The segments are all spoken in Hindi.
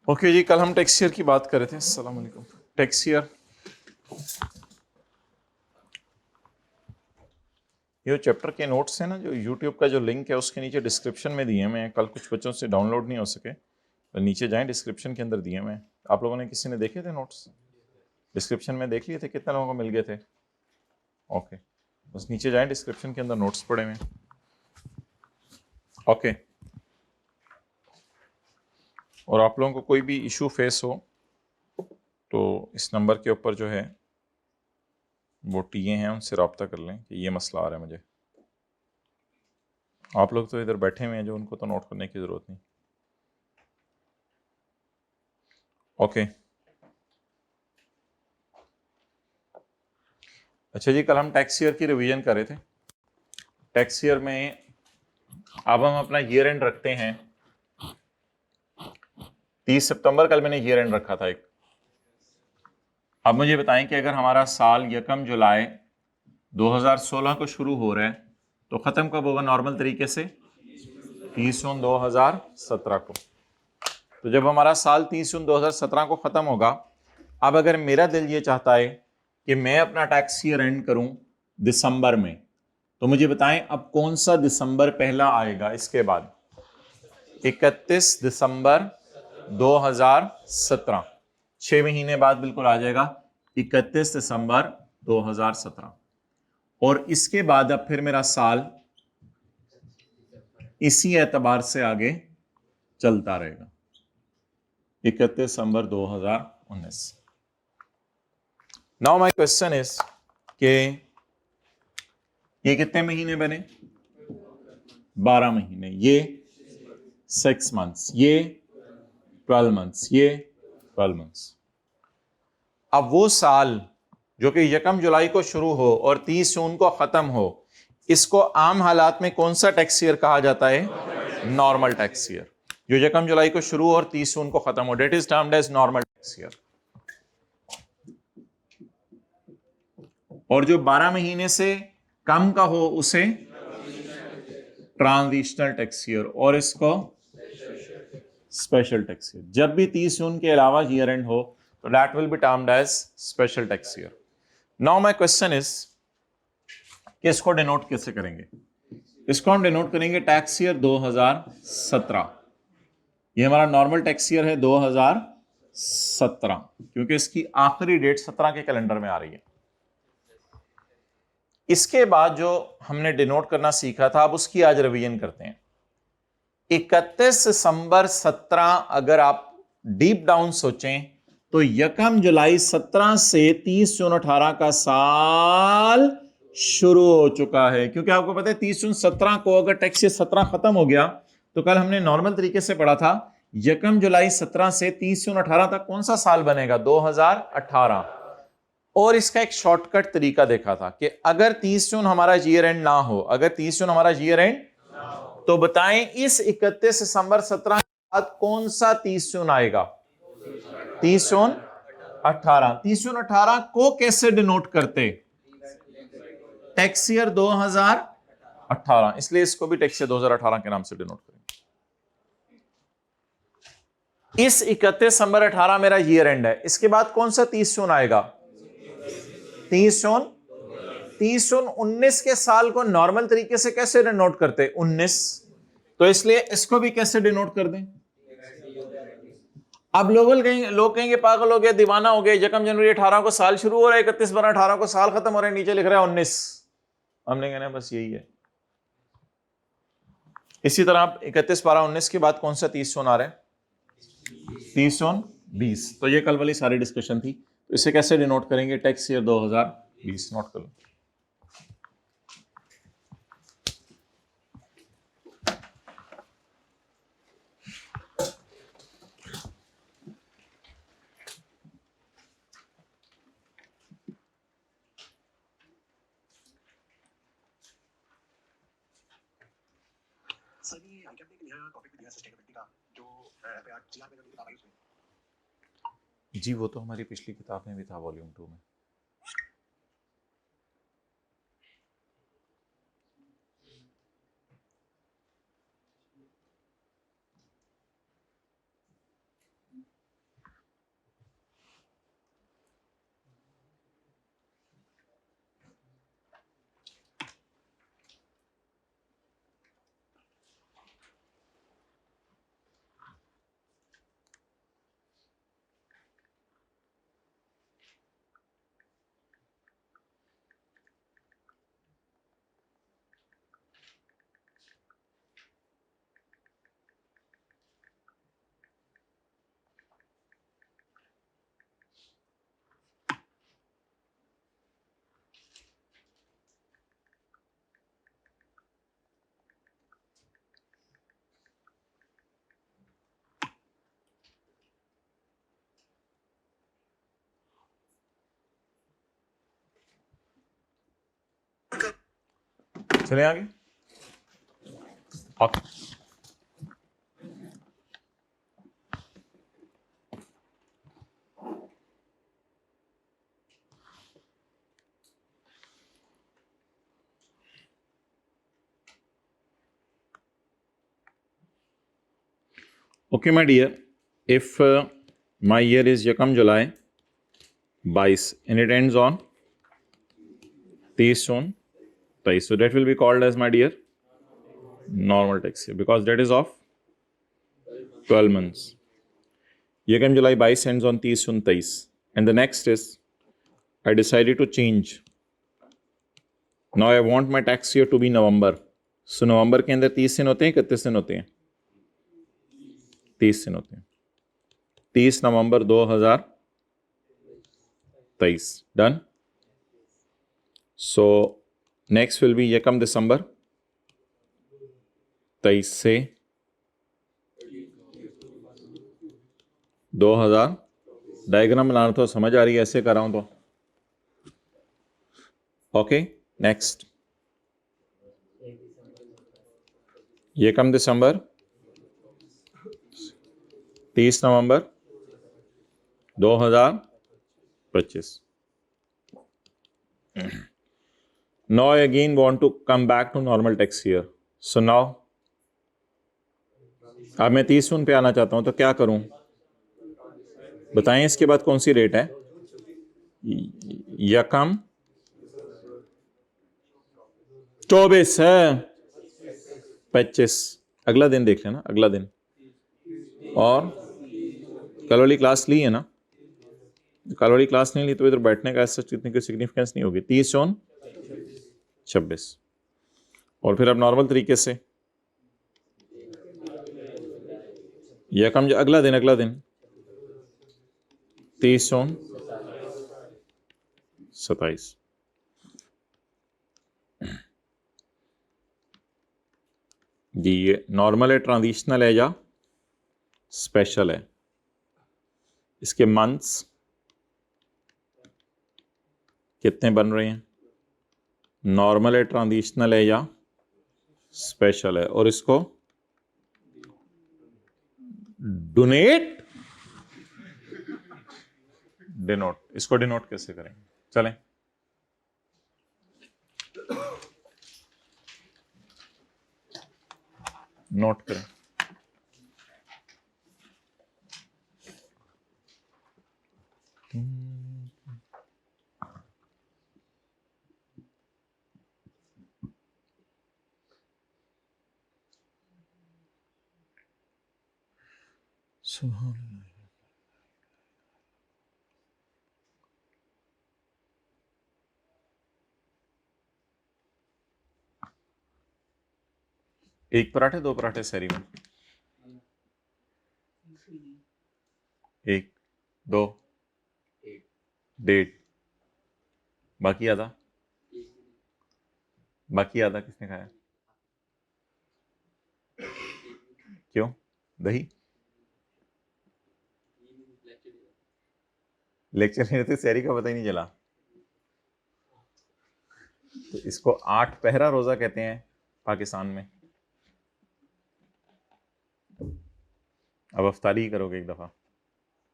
ओके जी, कल हम टैक्स ईयर की बात कर रहे थे। अस्सलाम वालेकुम। टैक्स ईयर, ये चैप्टर के नोट्स हैं ना, जो यूट्यूब का जो लिंक है उसके नीचे डिस्क्रिप्शन में दिए हुए हैं। कल कुछ बच्चों से डाउनलोड नहीं हो सके तो नीचे जाएं, डिस्क्रिप्शन के अंदर दिए हुए हैं। आप लोगों ने किसी ने देखे थे नोट्स? डिस्क्रिप्शन में देख लिए थे? कितने लोगों को मिल गए थे? ओके, बस नीचे जाएं, डिस्क्रिप्शन के अंदर नोट्स पड़े हुए हैं। ओके, और आप लोगों को कोई भी इशू फेस हो तो इस नंबर के ऊपर जो है वो टीए हैं, उनसे रब्ता कर लें कि ये मसला आ रहा है मुझे। आप लोग तो इधर बैठे हुए हैं जो, उनको तो नोट करने की ज़रूरत नहीं। ओके, अच्छा जी, कल हम टैक्स ईयर की रिवीजन कर रहे थे। टैक्स ईयर में अब हम अपना ईयर एंड रखते हैं 30 सितंबर। कल मैंने ईयर एंड रखा था एक। अब मुझे बताएं कि अगर हमारा साल 1 जुलाई 2016 को शुरू हो रहा है तो ख़त्म कब होगा नॉर्मल तरीके से? 30 जून 2017 को। तो जब हमारा साल 30 जून 2017 को ख़त्म होगा, अब अगर मेरा दिल ये चाहता है कि मैं अपना टैक्स ईयर एंड करूं दिसंबर में, तो मुझे बताएं अब कौन सा दिसंबर पहला आएगा इसके बाद? 31 दिसंबर 2017, 6 महीने बाद बिल्कुल आ जाएगा 31 दिसंबर 2017। और इसके बाद अब फिर मेरा साल इसी एतबार से आगे चलता रहेगा, 31 दिसंबर 2019। नाउ माय क्वेश्चन इज कि ये कितने महीने बने? 12 महीने। ये 6 मंथ्स, ये 12 मंथ्स, ये 12 मंथ्स। अब वो साल जो कि 1 जुलाई को शुरू हो और 30 जून को खत्म हो, इसको आम हालात में कौन सा टैक्स ईयर कहा जाता है? Normal tax year. जो 1 जुलाई को शुरू हो और 30 जून को खत्म हो, that is termed as normal tax year. और जो 12 महीने से कम का हो उसे ट्रांजिशनल टैक्स ईयर, और इसको स्पेशल टैक्स ईयर। जब भी 30 जून के अलावा ईयर एंड हो तो that will be termed as special tax year. Now my question is कि इसको डिनोट कैसे करेंगे? इसको हम डिनोट करेंगे टैक्स ईयर 2017। ये हमारा नॉर्मल टैक्स ईयर है 2017, क्योंकि इसकी आखिरी डेट 17 के कैलेंडर में आ रही है। इसके बाद जो हमने डिनोट करना सीखा था, अब उसकी आज रिवीजन करते हैं। 31 दिसंबर 17, अगर आप डीप डाउन सोचें तो 1 जुलाई 17 से 30 जून 18 का साल शुरू हो चुका है। क्योंकि आपको पता है 30 जून 17 को अगर टैक्स ईयर 17 खत्म हो गया तो कल हमने नॉर्मल तरीके से पढ़ा था 1 जुलाई 17 से 30 जून 18 तक कौन सा साल बनेगा? 2018। और इसका एक शॉर्टकट तरीका देखा था कि अगर 30 जून हमारा ईयर एंड ना हो, अगर 30 जून हमारा ईयर एंड तो बताएं इस 31 दिसंबर 17 के बाद कौन सा 30 जून आएगा? 30 जून 18। 30 जून 18 को कैसे डिनोट करते? टैक्स ईयर 2018, इसलिए इसको भी टैक्स ईयर 2018 के नाम से डिनोट करेंगे। इस 31 दिसंबर 18 मेरा ईयर एंड है, इसके बाद कौन सा 30 जून आएगा? 30 जून 19 के साल को नॉर्मल तरीके से कैसे डिनोट करते? 19। तो इसलिए इसको भी कैसे डिनोट कर दें? अब लोग कहेंगे पागल हो गया, दीवाना हो गया, 1 जनवरी 18 को साल शुरू हो रहा है, 31/12/18 को साल खत्म हो रहा है, नीचे लिख रहा है 19। हमने कहना है बस यही है। इसी तरह आप 31/12/19 के बाद कौन सा 30 जून आ रहा है? 30 जून 20। तो ये कल वाली सारी डिस्कशन थी। तो इसे कैसे डिनोट करेंगे? Tax year 2020। नोट कर लो। जी वो तो हमारी पिछली किताब में भी था, वॉल्यूम 2 में। चले आगे। Okay, my dear, if my year is Yakam July 22 and it ends on 30 June 23, so that will be called as, my dear, normal tax year because that is of 12 months. Yakam July 22 ends on 30 June 23, and the next is I decided to change. Now I want my tax year to be November. So November के अंदर 30 दिन होते हैं, 31 दिन होते हैं, 30 दिन होते हैं, 30 नवंबर 2023 done. So next will be यकम दिसंबर 23 से 2000. डायग्राम बनाना तो समझ आ रही है, ऐसे कर रहा हूं तो ओके. नेक्स्ट यकम दिसंबर 30 नवंबर 2025. Now I again want to come back to normal tax year. So now अब मैं 30 जून पे आना चाहता हूं तो क्या करूं, बताएं. इसके बाद कौन सी डेट है? यकम 24 है, 25 अगला दिन देख लेना, अगला दिन. और कल वाली क्लास ली है ना? कल वाली क्लास नहीं ली तो इधर बैठने का ऐसा इतनी कोई सिग्निफिकेंस नहीं होगी. 30 जून 26 और फिर अब नॉर्मल तरीके से यकम अगला दिन 30 जून 27. जी ये नॉर्मल है, ट्रांजिशनल है या स्पेशल है? इसके मंथ्स कितने बन रहे हैं? नॉर्मल है, ट्रांजिशनल है या स्पेशल है? और इसको डोनेट डिनोट, इसको डिनोट कैसे करेंगे? चलें नोट करें. सुभान एक पराठे, दो पराठे सहरी में, एक, दो, डेढ़, बाकी आधा किसने खाया? क्यों? दही लेक्चर नहीं रहते, सहरी का पता ही नहीं चला. तो इसको 8 पहरा रोजा कहते हैं पाकिस्तान में. अब अफ्तारी ही करोगे एक दफा,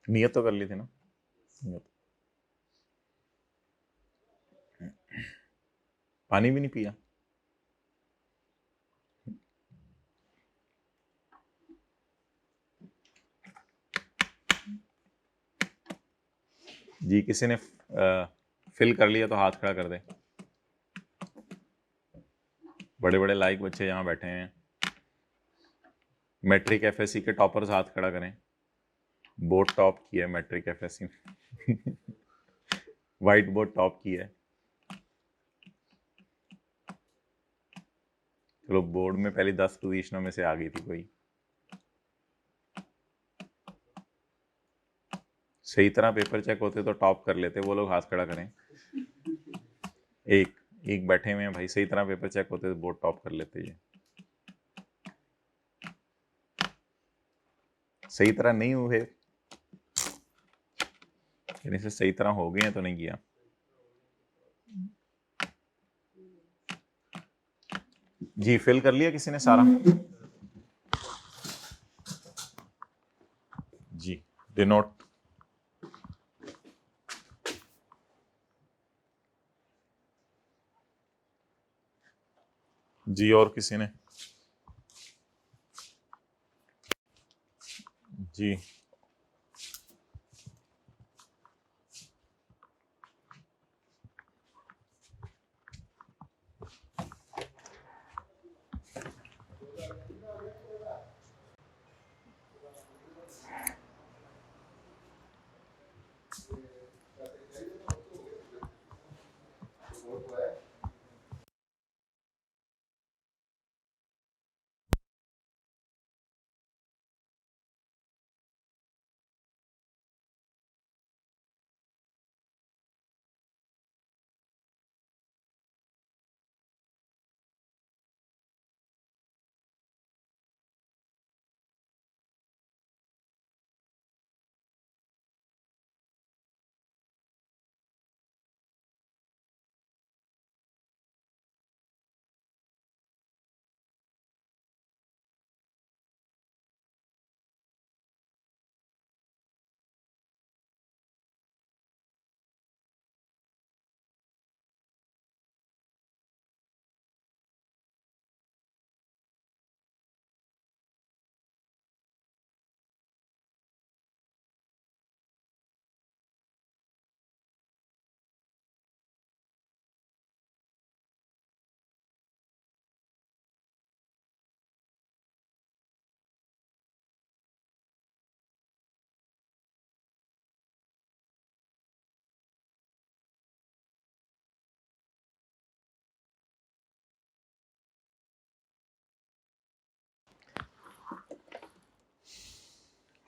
नियत तो कर ली थी ना. नियत. पानी भी नहीं पिया. जी किसी ने फिल कर लिया तो हाथ खड़ा कर दे. बड़े बड़े लाइक बच्चे यहाँ बैठे हैं. मैट्रिक एफएससी के टॉपर्स हाथ खड़ा करें. बोर्ड टॉप की है मैट्रिक एफएससी में. वाइट बोर्ड टॉप की है. चलो बोर्ड में पहली 10 पोजीशनों में से आ गई थी कोई. सही तरह पेपर चेक होते तो टॉप कर लेते वो लोग. हाथ खड़ा करें. एक बैठे हुए हैं भाई, सही तरह पेपर चेक होते तो बोर्ड टॉप कर लेते. ये सही तरह नहीं हुए, यानी से सही तरह हो गए हैं तो नहीं किया. जी फिल कर लिया किसी ने सारा? जी डिनोट। जी और किसी ने? जी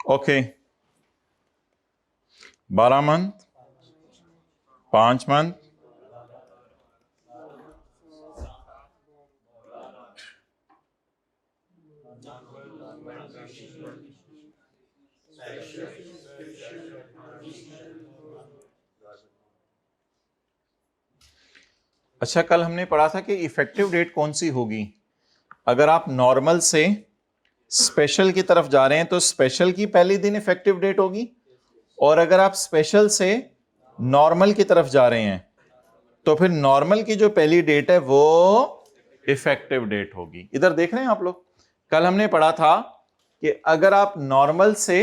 ओके। 12 मंथ, 5 मंथ, अच्छा कल हमने पढ़ा था कि इफेक्टिव डेट कौन सी होगी? अगर आप नॉर्मल से स्पेशल की तरफ जा रहे हैं तो स्पेशल की पहली दिन इफेक्टिव डेट होगी, और अगर आप स्पेशल से नॉर्मल की तरफ जा रहे हैं तो फिर नॉर्मल की जो पहली डेट है वो इफेक्टिव डेट होगी। इधर देख रहे हैं आप लोग, कल हमने पढ़ा था कि अगर आप नॉर्मल से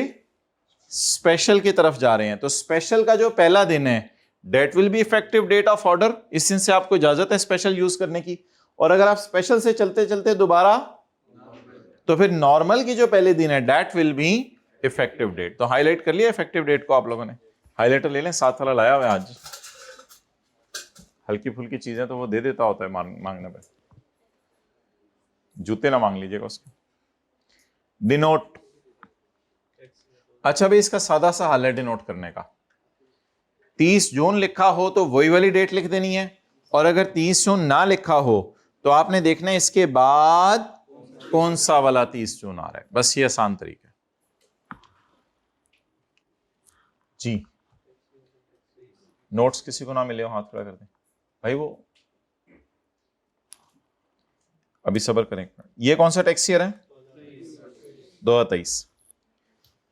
स्पेशल की तरफ जा रहे हैं तो स्पेशल का जो पहला दिन है that will be effective date of order, इस दिन से आपको इजाजत है स्पेशल यूज करने की। और अगर आप स्पेशल से चलते चलते दोबारा तो फिर नॉर्मल की जो पहले दिन है that will be effective date. तो हाईलाइट कर लिया इफेक्टिव डेट को आप लोगों ने? हाईलाइटर ले लें, साथ वाला लाया हुआ है आज, हल्की फुल्की चीजें तो वो दे देता होता है मांगने पे, जूते ना मांग लीजिएगा उसको। डिनोट, अच्छा भाई इसका सादा सा हाल है डिनोट करने का। 30 जून लिखा हो तो वही वाली डेट लिख देनी है, और अगर 30 जून ना लिखा हो तो आपने देखना है इसके बाद कौन सा वाला 30 जून आ रहा है। बस ये आसान तरीका है जी। नोट्स किसी को ना मिले हो हाथ खड़ा कर दें भाई, वो अभी सब्र करें। ये कौन सा टैक्स ईयर है? 2023।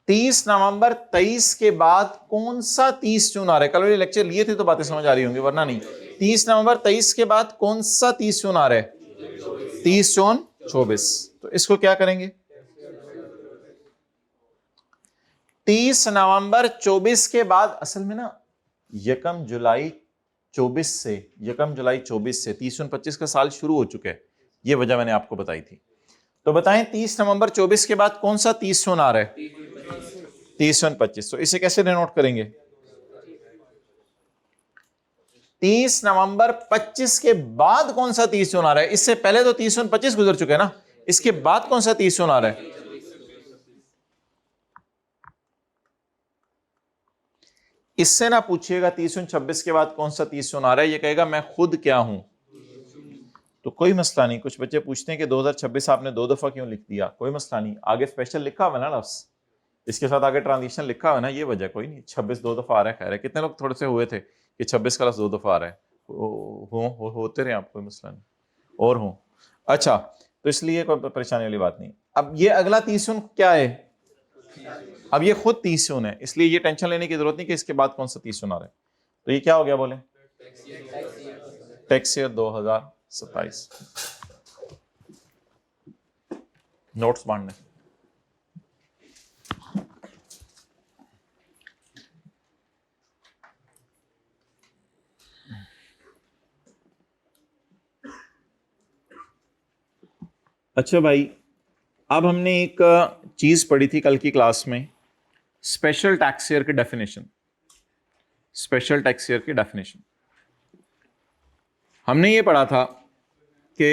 30 नवंबर 23 के बाद कौन सा 30 जून आ रहा है? कल वाले लेक्चर लिए थे तो बातें समझ आ रही होंगी, वरना नहीं। 30 नवंबर 23 के बाद कौन सा 30 जून आ रहा है? 30 जून 24। तो इसको क्या करेंगे? 30 नवंबर 24 के बाद, असल में ना यकम जुलाई 24 से, यकम जुलाई 24 से 30 जून 25 का साल शुरू हो चुका है, ये वजह मैंने आपको बताई थी। तो बताएं 30 नवंबर 24 के बाद कौन सा 30 जून आ रहा है? 30 जून 25। तो इसे कैसे डिनोट करेंगे? 30 नवंबर 25 के बाद कौन सा 30 जून आ रहा है? इससे पहले तो 30 जून 25 गुजर चुके हैं ना, इसके बाद कौन सा 30 जून आ रहा है? इससे ना पूछिएगा 30 जून 26 के बाद कौन सा 30 जून आ रहा है, ये कहेगा मैं खुद क्या हूं। तो कोई मसला नहीं। कुछ बच्चे पूछते हैं कि 2026 आपने 2 दफा क्यों लिख दिया? कोई मसला नहीं, आगे स्पेशल लिखा हुआ ना लफ्ज, इसके साथ आगे ट्रांजिशन लिखा हुआ ना, ये वजह कोई नहीं। 26 2 दफा आ रहा है, खैर है। कितने लोग थोड़े से हुए थे कि 26 का लफ्ज 2 दफा आ रहा है? होते रहे आप, कोई मसला नहीं। और हो अच्छा, तो इसलिए कोई परेशानी वाली बात नहीं। अब ये अगला 30 क्या है? अब ये खुद 30 है, इसलिए ये टेंशन लेने की जरूरत नहीं कि इसके बाद कौन सा 30 आ रहा है। तो ये क्या हो गया बोले? Tax year 2027। नोट्स बांटने। अच्छा भाई, अब हमने एक चीज पढ़ी थी कल की क्लास में, स्पेशल टैक्स ईयर की डेफिनेशन। स्पेशल टैक्स ईयर की डेफिनेशन हमने ये पढ़ा था कि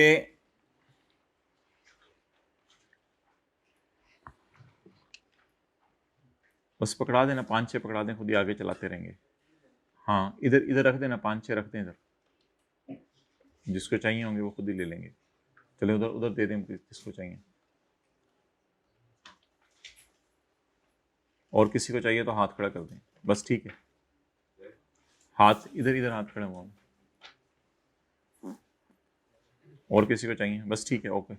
बस पकड़ा देना, 5-6 पकड़ा दें, खुद ही आगे चलाते रहेंगे। हाँ, इधर इधर रख देना, 5-6 रख दें इधर, जिसको चाहिए होंगे वो खुद ही ले लेंगे। चले उधर उधर दे दें किसको चाहिए, और किसी को चाहिए तो हाथ खड़ा कर दें बस, ठीक है। हाथ इधर इधर हाथ खड़ा हुआ, और किसी को चाहिए बस, ठीक है, ओके।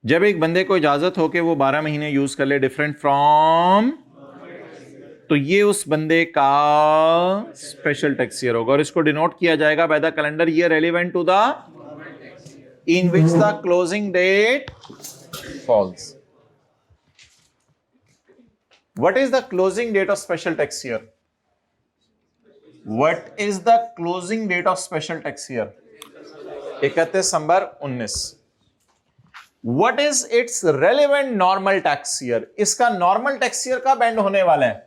जब एक बंदे को इजाजत हो कि वो 12 महीने यूज कर ले डिफरेंट फ्रॉम, तो ये उस बंदे का स्पेशल टैक्स ईयर होगा, और इसको डिनोट किया जाएगा by the calendar year relevant to the in which the closing date falls. What is the closing date of special tax year? What is the closing date of special tax year? 31 December 19। What is its relevant normal tax year? इसका नॉर्मल टैक्स ईयर का बैंड होने वाला है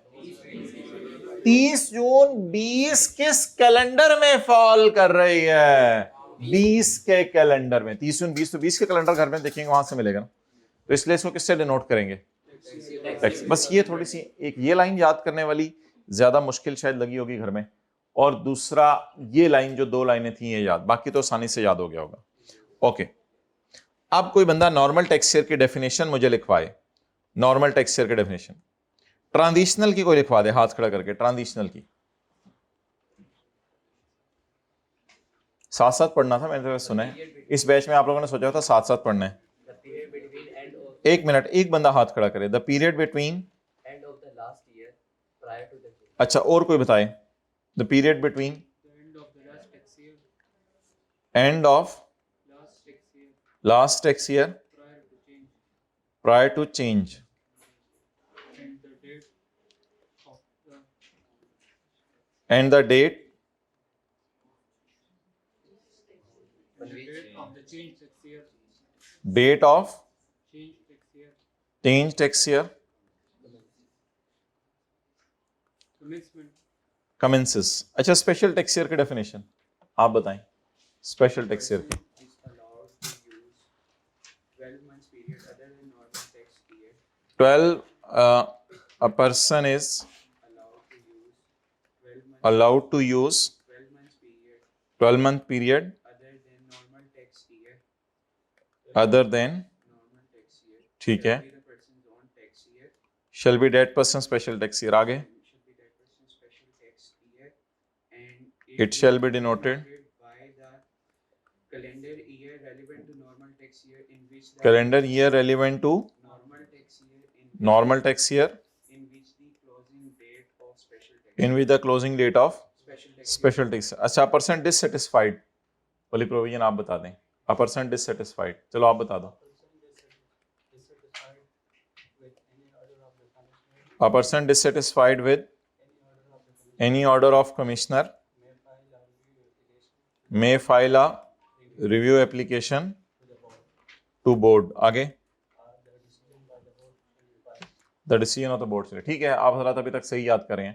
30 जून 20 किस कैलेंडर में फॉल कर रही है? 20 के कैलेंडर में। 30 जून 20, तो 20 के कैलेंडर घर में देखेंगे वहां से मिलेगा ना, तो इसलिए इसको किससे डिनोट करेंगे? टैक्स। बस ये थोड़ी सी एक ये लाइन याद करने वाली ज्यादा मुश्किल शायद लगी होगी घर में, और दूसरा ये लाइन जो 2 लाइनें थी ये याद, बाकी तो आसानी से याद हो गया होगा। ओके, अब कोई बंदा नॉर्मल टैक्स ईयर की डेफिनेशन मुझे लिखवाए, नॉर्मल टैक्स ईयर की डेफिनेशन। ट्रांजिशनल की कोई लिखवा दे हाथ खड़ा करके, ट्रांजिशनल की। साथ साथ पढ़ना था, मैंने तो सुना है इस बैच में आप लोगों ने सोचा था साथ साथ पढ़ना है। एक मिनट, एक बंदा हाथ खड़ा करे। The period between end of the last year prior to the, अच्छा और कोई बताए? The period between end of last tax year prior to change, and the date of change tax year commences। अच्छा, स्पेशल टैक्स ईयर की डेफिनेशन आप बताएं। स्पेशल टैक्स ईयर की 12 a person is allowed to use 12-month period other than, ठीक है, shall be that person special tax year। आगे, it shall be denoted calendar year relevant to normal tax year in which the calendar year relevant to normal tax year in which the closing date of special tax, in which the closing date of special tax। अच्छा, पर्सन डिससेटिस्फाइड वाली प्रोविजन आप बता दें। अ पर्सन डिससेटिस्फाइड, चलो आप बता दो। A person dissatisfied with any order of commissioner may file a review application to board। आगे, the decision of the board। ठीक है, आप हजरात अभी तक सही याद करें,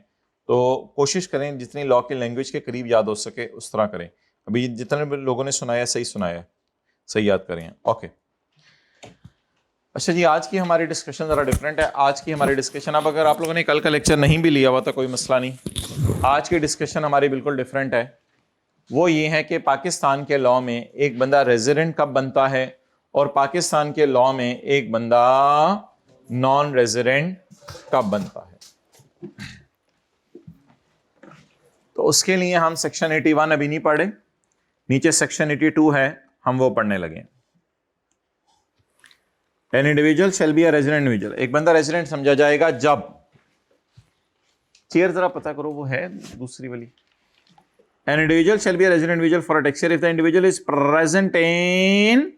तो कोशिश करें जितनी लॉ के लैंग्वेज के करीब याद हो सके उस तरह करें। अभी जितने भी लोगों ने सुनाया सही सुनाया, सही याद करें। ओके, अच्छा जी, आज की हमारी डिस्कशन ज़रा डिफरेंट है। आज की हमारी डिस्कशन, अब अगर आप लोगों ने कल का लेक्चर नहीं भी लिया हुआ तो कोई मसला नहीं, आज की डिस्कशन हमारी बिल्कुल डिफरेंट है। वो ये है कि पाकिस्तान के लॉ में एक बंदा रेजिडेंट कब बनता है, और पाकिस्तान के लॉ में एक बंदा नॉन रेजिडेंट कब बनता है। तो उसके लिए हम सेक्शन 81 अभी नहीं पढ़े, नीचे सेक्शन 82 है, हम वो पढ़ने लगे। N individual shall be a resident individual, एक बंदा रेजिडेंट समझा जाएगा जब, चेयर जरा पता करो वो है दूसरी वाली। An individual shall be a resident individual for a tax year if the individual is present in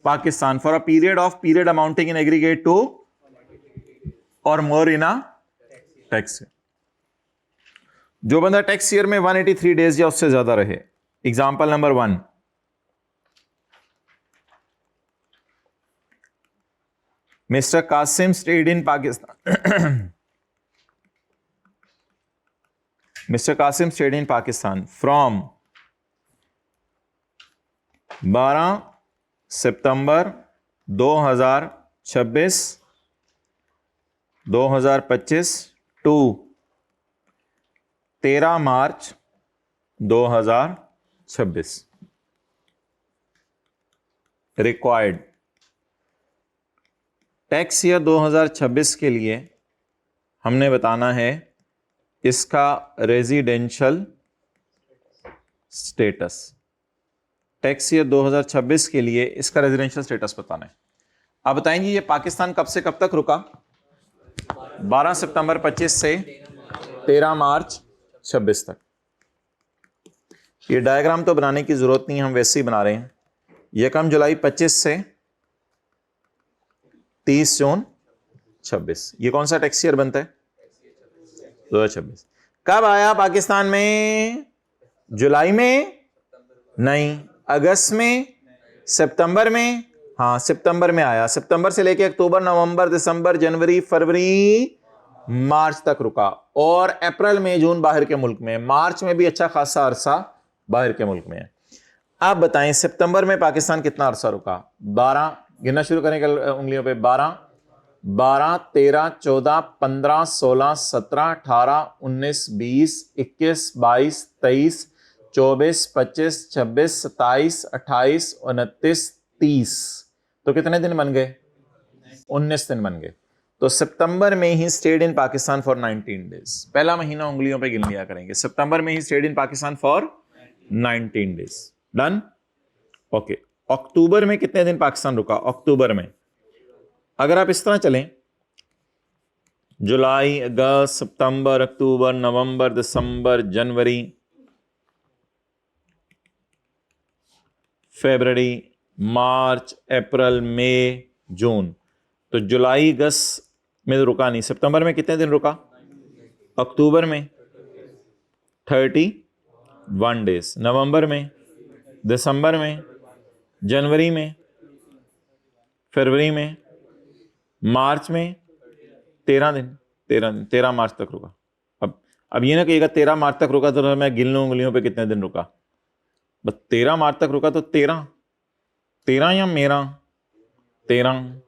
Pakistan for a period amounting in aggregate to or more in a tax. जो बंदा टैक्स ईयर में 183 डेज या उससे ज्यादा रहे। Example number 1, mister Qasim stayed in Pakistan mister Qasim stayed in Pakistan from 12 सितंबर 2025 to 13 March 2026। Required tax year 2026 के लिए हमने बताना है इसका रेजिडेंशियल स्टेटस। टैक्स ईयर 2026 के लिए इसका रेजिडेंशियल स्टेटस बताना है। आप बताएंगे ये पाकिस्तान कब से कब तक रुका? 12 सितंबर 25 से 13 मार्च 26 तक। ये डायग्राम तो बनाने की जरूरत नहीं, हम वैसे ही बना रहे हैं। 1 जुलाई 25 से 30 जून 26, ये कौन सा टैक्स ईयर बनता है? 2026। कब आया पाकिस्तान में? जुलाई में नहीं, अगस्त में, सितंबर में। हाँ सितंबर में आया। सितंबर से लेके अक्टूबर, नवंबर, दिसंबर, जनवरी, फरवरी, मार्च तक रुका। और अप्रैल, मई, जून बाहर के मुल्क में। मार्च में भी अच्छा खासा अरसा बाहर के मुल्क में है। आप बताएं सितंबर में पाकिस्तान कितना अरसा रुका? 12, गिनना शुरू करेंगे उंगलियों पे। 12, 13, 14, 15, 16, 17, 18, 19, 20, 21, 22, 23, 24, 25, 26, 27, 28, 29, 30। तो कितने दिन बन गए? 19 दिन बन गए। तो सितंबर में ही stayed in Pakistan for 19 days. पहला महीना उंगलियों पे गिन लिया करेंगे। सितंबर में ही stayed in Pakistan for 19 days. Done? Okay. अक्टूबर में कितने दिन पाकिस्तान रुका? अक्टूबर में अगर आप इस तरह चलें, जुलाई, अगस्त, सितंबर, अक्टूबर, नवंबर, दिसंबर, जनवरी, फरवरी, मार्च, अप्रैल, मई, जून। तो जुलाई अगस्त में तो रुका नहीं। सितंबर में कितने दिन रुका? अक्टूबर में 31 डेज, नवंबर में, दिसंबर में, जनवरी में, फरवरी में, मार्च में 13 दिन। 13 मार्च तक रुका। अब ये ना कहिएगा 13 मार्च तक रुका तो मैं गिन लूं उंगलियों पे कितने दिन रुका। बस 13 मार्च तक रुका तो 13 या मेरा 13।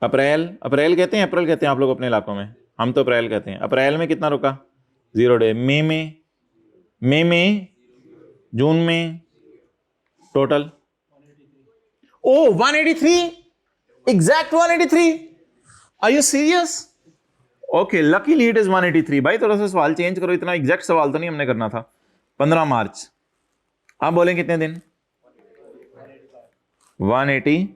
अप्रैल कहते हैं, अप्रैल कहते हैं आप लोग अपने इलाकों में, हम तो अप्रैल कहते हैं। अप्रैल में कितना रुका? 0 डे। मई में, जून में total 183, exact 183। Are you serious? Okay, luckily it is 183। भाई थोड़ा सा सवाल चेंज करो, इतना एग्जैक्ट सवाल तो नहीं हमने करना था। 15 मार्च, आप बोलें कितने दिन? 180।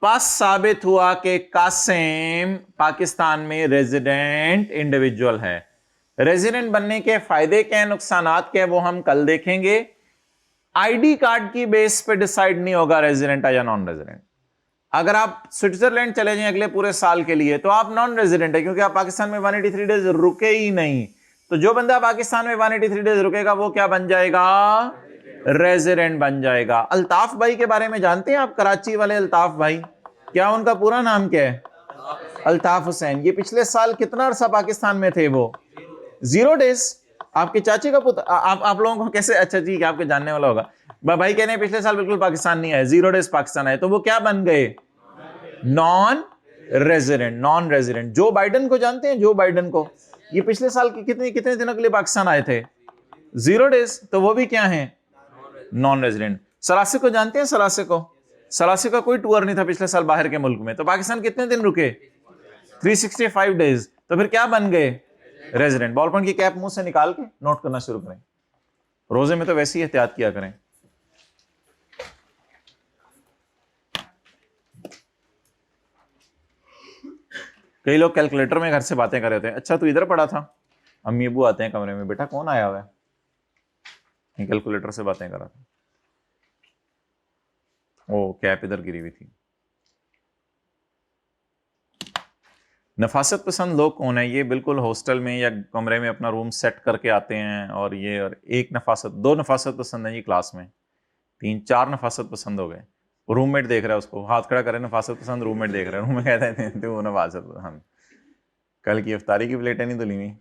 पास साबित हुआ कि कासिम पाकिस्तान में रेजिडेंट इंडिविजुअल है। रेजिडेंट बनने के फायदे क्या है, नुकसानात क्या है, वो हम कल देखेंगे। आईडी कार्ड की बेस पे डिसाइड नहीं होगा रेजिडेंट है या नॉन रेजिडेंट। अगर आप स्विट्जरलैंड चले जाएं अगले पूरे साल के लिए तो आप नॉन रेजिडेंट है, क्योंकि आप पाकिस्तान में 183 डेज रुके ही नहीं। तो जो बंदा पाकिस्तान में 183 डेज रुकेगा वो क्या बन जाएगा? रेजिडेंट बन जाएगा। अल्ताफ भाई के बारे में जानते हैं आप? कराची वाले अल्ताफ भाई, क्या उनका पूरा नाम क्या है? अल्ताफ हुसैन। ये पिछले साल कितना अरसा पाकिस्तान में थे? वो 0 डेज। आपके चाचे का पुत्र, आप लोगों को कैसे? अच्छा जी, आपके जानने वाला होगा। भाई कहने पिछले साल बिल्कुल पाकिस्तान नहीं आए, 0 डेज पाकिस्तान आए, तो वो क्या बन गए? Non resident. जो बाइडन को जानते हैं? जो बाइडन को, ये पिछले साल के कितने दिनों के लिए पाकिस्तान आए थे? 0 डेज, तो वो भी क्या है? Non resident. सरासे को जानते हैं? सरासे का कोई टूर नहीं था पिछले साल बाहर के मुल्क में, तो पाकिस्तान कितने दिन रुके? 365 डेज। तो फिर क्या बन गए? रेजिडेंट। बॉल पॉइंट की कैप मुंह से निकाल के नोट करना शुरू करें। रोजे में तो वैसे ही एहतियात किया करें। कई लोग कैलकुलेटर में घर से बातें कर रहे थे। अच्छा तू इधर पड़ा था, अम्मी अबू आते हैं कमरे में, बेटा कौन आया हुआ है? कैलकुलेटर से बातें कर रहा था। ओ कैप इधर गिरी हुई थी। नफासत पसंद लोग कौन है? ये बिल्कुल हॉस्टल में या कमरे में अपना रूम सेट करके आते हैं और ये, और एक नफासत, दो नफासत पसंद है जी क्लास में, 3-4 नफासत पसंद हो गए। रूममेट देख रहा है उसको, हाथ खड़ा करे नफासत पसंद, रूममेट देख रहा है, रूममेट कहते हैं तू नफासत पसंद, कल की इफ्तारी की प्लेटें नहीं धुली हुई।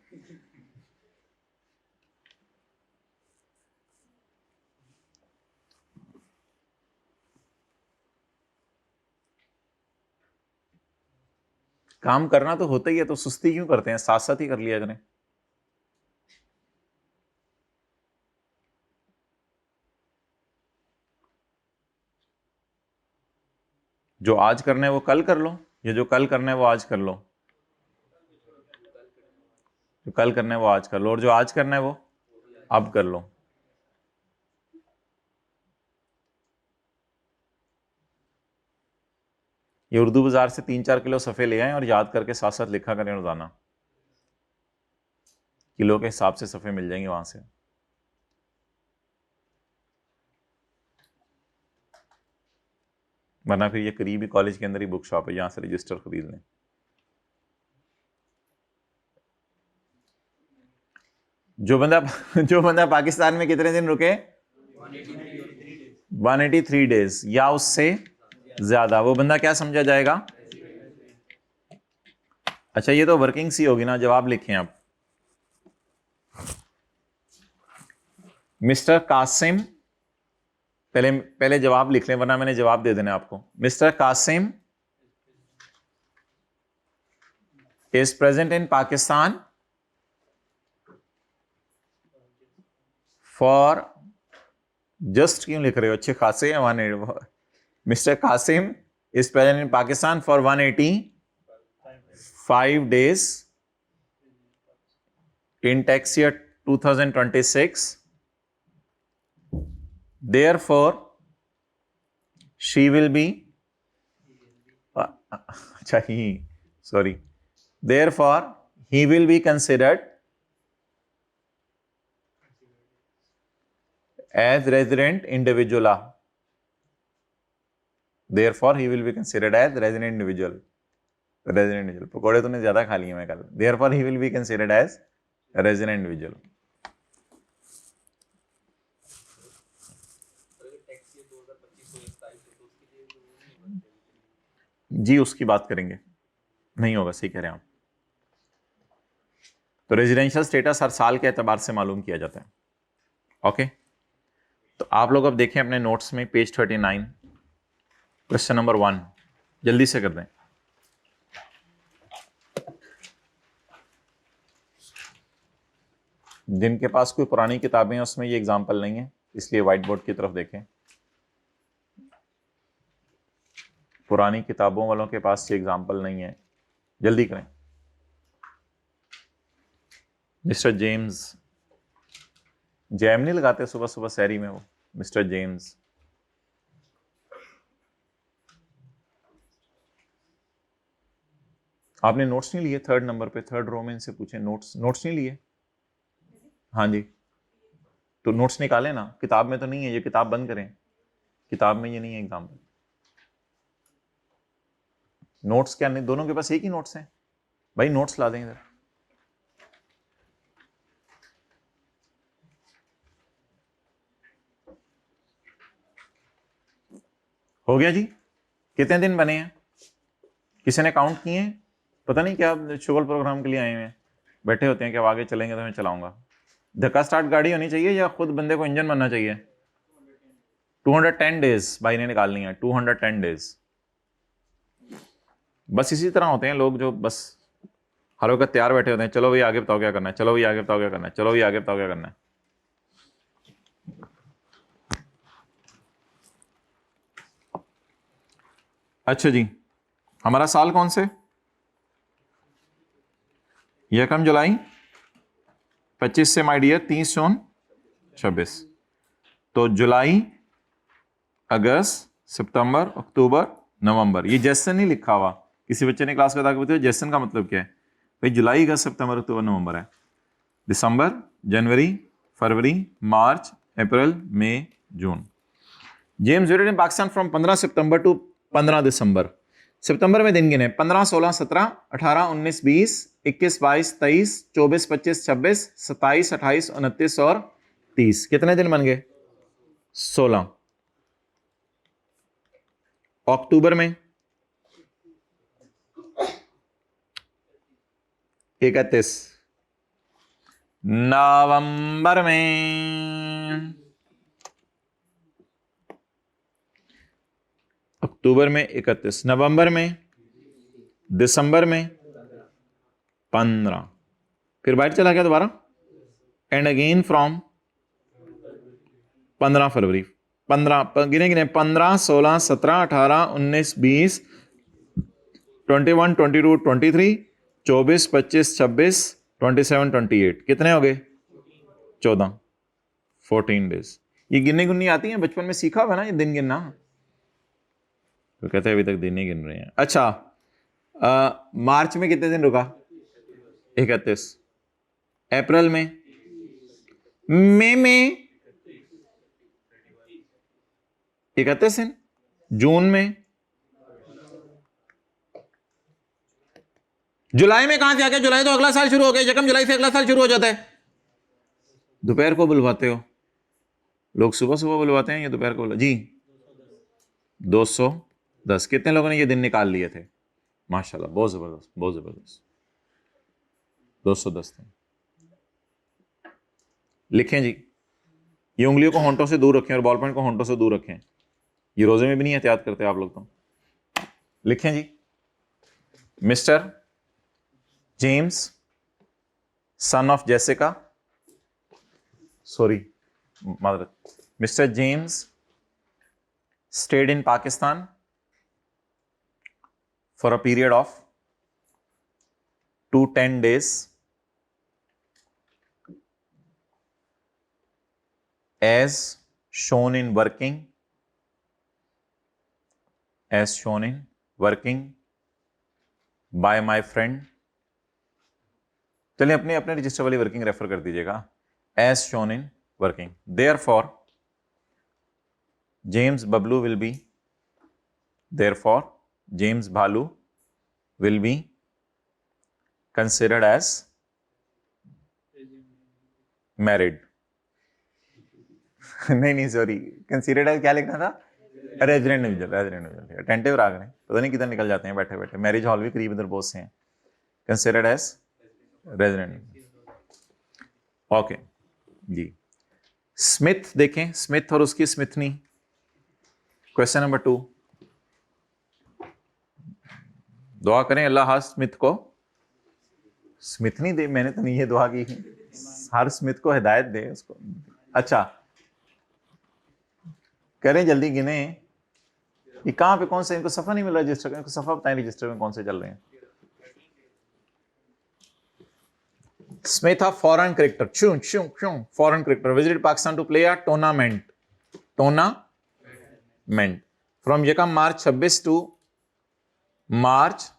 काम करना तो होता ही है, तो सुस्ती क्यों करते हैं? साथ साथ ही कर लिया करें। जो आज करना है वो कल कर लो, या जो कल करना है वो आज कर लो। जो कल करना है वो आज कर लो, और जो आज करना है वो अब कर लो। ये उर्दू बाजार से 3-4 किलो सफ़े ले आए और याद करके साथ साथ लिखा करें रोजाना। किलो के हिसाब से सफ़े मिल जाएंगे वहां से। वरना फिर ये करीबी कॉलेज के अंदर ही बुक शॉप है, यहां से रजिस्टर खरीद लें। जो बंदा पाकिस्तान में कितने दिन रुके? 183 डेज या उससे ज्यादा, वो बंदा क्या समझा जाएगा? अच्छा ये तो वर्किंग सी होगी ना। जवाब लिखें आप। मिस्टर कासिम, पहले जवाब लिख लें वरना मैंने जवाब दे देना आपको। Mister Qasim is present in Pakistan for, just क्यों लिख रहे हो, अच्छे खासे हैं। Mister Qasim is present in Pakistan for 185 days in tax year 2026. Therefore she will be therefore he will be considered as resident individual. Therefore he will be considered as resident individual. पकौड़े तूने ज्यादा खा लिए मैं कल। Therefore he will be considered as resident individual. जी उसकी बात करेंगे, नहीं होगा, सही कह रहे हैं आप। तो रेजिडेंशियल स्टेटस हर साल के एतबार से मालूम किया जाता है। ओके, तो आप लोग अब देखें अपने नोट्स में पेज 39, क्वेश्चन नंबर 1, जल्दी से कर दें। जिनके पास कोई पुरानी किताबें हैं उसमें ये एग्जाम्पल नहीं है, इसलिए व्हाइट बोर्ड की तरफ देखें। पुरानी किताबों वालों के पास ये एग्जाम्पल नहीं है, जल्दी करें। मिस्टर जेम्स, जैम नहीं लगाते सुबह सुबह सैरी में वो, मिस्टर जेम्स। आपने नोट्स नहीं लिए? 3rd नंबर पे 3rd रो में इनसे पूछे, नोट्स नहीं लिए? हाँ जी, तो नोट्स निकाले ना। किताब में तो नहीं है, ये किताब बंद करें, किताब में ये नहीं है एग्जाम्पल। नोट्स क्या नहीं, दोनों के पास एक ही नोट्स हैं भाई, नोट्स ला दें इधर। हो गया जी? कितने दिन बने हैं? किसी ने काउंट किए हैं? पता नहीं क्या शुगर प्रोग्राम के लिए आए हैं, बैठे होते हैं कि अब आगे चलेंगे तो मैं चलाऊंगा। धक्का स्टार्ट गाड़ी होनी चाहिए या खुद बंदे को इंजन बनना चाहिए? 210 डेज भाई ने निकालनी है, 210 डेज। बस इसी तरह होते हैं लोग जो बस हर वक्त तैयार बैठे होते हैं, चलो भाई आगे बताओ क्या करना है, चलो भाई आगे बताओ क्या करना है, चलो भाई आगे बताओ क्या करना है। अच्छा जी, हमारा साल कौन से? यकम जुलाई 25 से माय डियर 30 जून 26। तो जुलाई, अगस्त, सितंबर, अक्टूबर, नवंबर। ये जैसन नहीं लिखा हुआ, किसी बच्चे ने क्लास में बताकर बताया जैसन का मतलब क्या है। भाई जुलाई, अगस्त, सितंबर, अक्टूबर, नवंबर है। दिसंबर, जनवरी, फरवरी, मार्च, अप्रैल, मई, जून। James visited in Pakistan from 15 September to 15 December. सितंबर में दिन गिने 15, 16, 17, 18, 19, 20, 21, 22, 23, 24, 25, 26, 27, 28, 29 और 30। कितने दिन बन गए? 16। अक्टूबर में 31। नवंबर में, अक्टूबर में 31, नवंबर में, दिसंबर में 15, फिर बाइट चला गया दोबारा, एंड अगेन फ्रॉम 15 फरवरी। 15 गिने गिने 15, 16, 17, 18, 19, 20, 21, 22, 23, 24, 25, 26, 27, 28। कितने हो गए? 14, 14 डेज। ये गिनने गुननी आती है, बचपन में सीखा हुआ ना ये दिन गिनना। तो कहते हैं अभी तक दिन ही गिन रहे हैं। अच्छा, मार्च में कितने दिन रुका? 31। अप्रैल में, मई में 31 दिन, जून में, जुलाई में कहां से आ गया? जुलाई तो अगला साल शुरू हो गया, यकम जुलाई से अगला साल शुरू हो जाता है। दोपहर को बुलवाते हो लोग, सुबह सुबह बुलवाते हैं, ये दोपहर को जी। 210। कितने लोगों ने ये दिन निकाल लिए थे? माशाल्लाह, बहुत जबरदस्त, बहुत जबरदस्त। 210 दिन। लिखें जी, ये उंगलियों को होंठों से दूर रखें और बॉल पॉइंट को होंठों से दूर रखें। ये रोजे में भी नहीं एहतियात करते आप लोग तो। लिखें जी, mister James son of Jessica, sorry मादरत, mister James stayed in Pakistan for a period of 210 days as shown in working by my friend। चलिए अपने अपने रजिस्टर वाली वर्किंग रेफर कर दीजिएगा। as shown in working, therefore James Bablu will be, therefore James Bhalu will be considered as married। नहीं सॉरी, कंसीडर्ड एज क्या लिखना था? Resident individual. अटेंटिव राग रहे हैं, पता नहीं किधर निकल जाते हैं बैठे बैठे। मैरिज हॉल भी करीब इधर बहुत से हैं। Considered as resident. ओके जी। स्मिथ देखें, स्मिथ और उसकी स्मिथनी। Question number 2। दुआ करें अल्लाह हर स्मिथ को स्मिथनी दे। मैंने तो नहीं ये दुआ की, हर स्मिथ को हिदायत दे उसको। अच्छा करें जल्दी, गिने। ये कहां पे कौन से, इनको सफा नहीं मिल रहा रजिस्टर का, इनको सफा बताएं रजिस्टर में कौन से चल रहे हैं। स्मिथ ऑफ फॉरेन क्रिकेटर, चूं चूं चूं, foreign cricketer visited Pakistan to play a tournament from यकम March 26 to March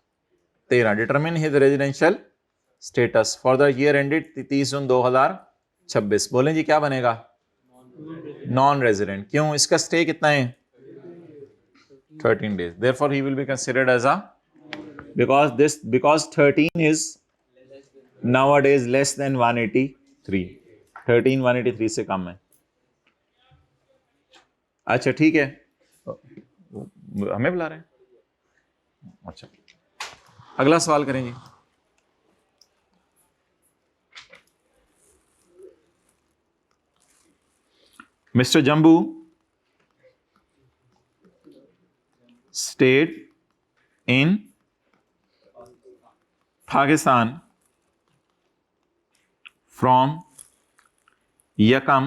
13। Determine his residential status for the year ended 30 June 2026। बोलें जी क्या बनेगा? Non resident. क्यों? इसका स्टे कितना है? 13 days। therefore he will be considered as a, because 13 is nowadays less than 183। 13 183 से कम है। अच्छा ठीक है, हमें बुला रहे हैं। अच्छा अगला सवाल करें जी। Mister Jambu stayed in Pakistan from यकम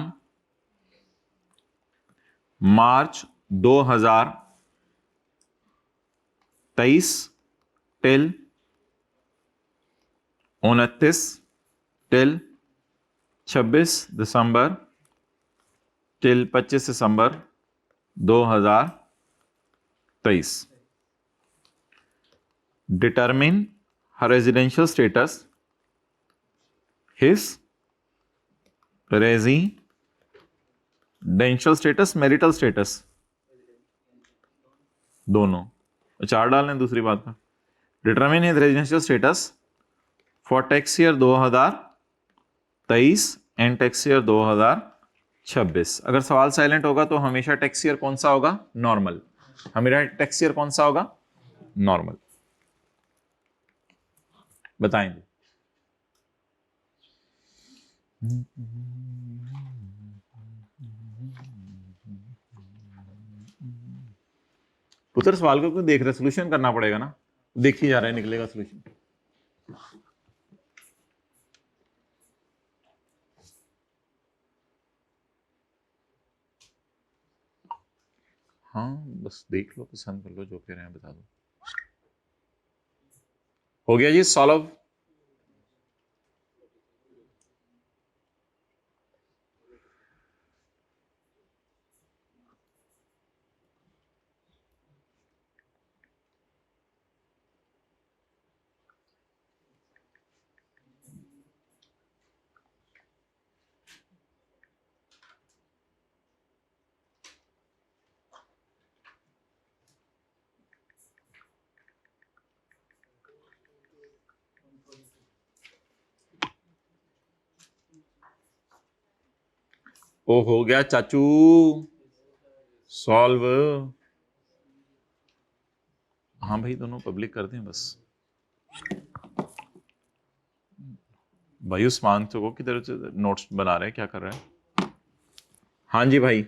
March 2023 till 29 till 26 December till 25 December 2023. Determine her residential status, his residential status, marital status, दोनों 4 डालने दूसरी बात का. Determine his residential status for tax year 2023 and tax year 2026. अगर सवाल साइलेंट होगा तो हमेशा टैक्स ईयर कौन सा होगा? नॉर्मल. हमेशा टैक्स ईयर कौन सा होगा? नॉर्मल. बताएंगे. पुत्र सवाल को क्यों देख रहे? सोल्यूशन करना पड़ेगा ना. देख ही जा रहा है, निकलेगा सोल्यूशन. हाँ बस देख लो, पसंद कर लो, जो कह रहे हैं बता दो. हो गया जी सॉल्व. ओ हो गया चाचू सॉल्व. हाँ भाई दोनों पब्लिक कर दें बस. भाई उस्मान को किधर से नोट्स बना रहे हैं, क्या कर रहे हैं? हाँ जी भाई.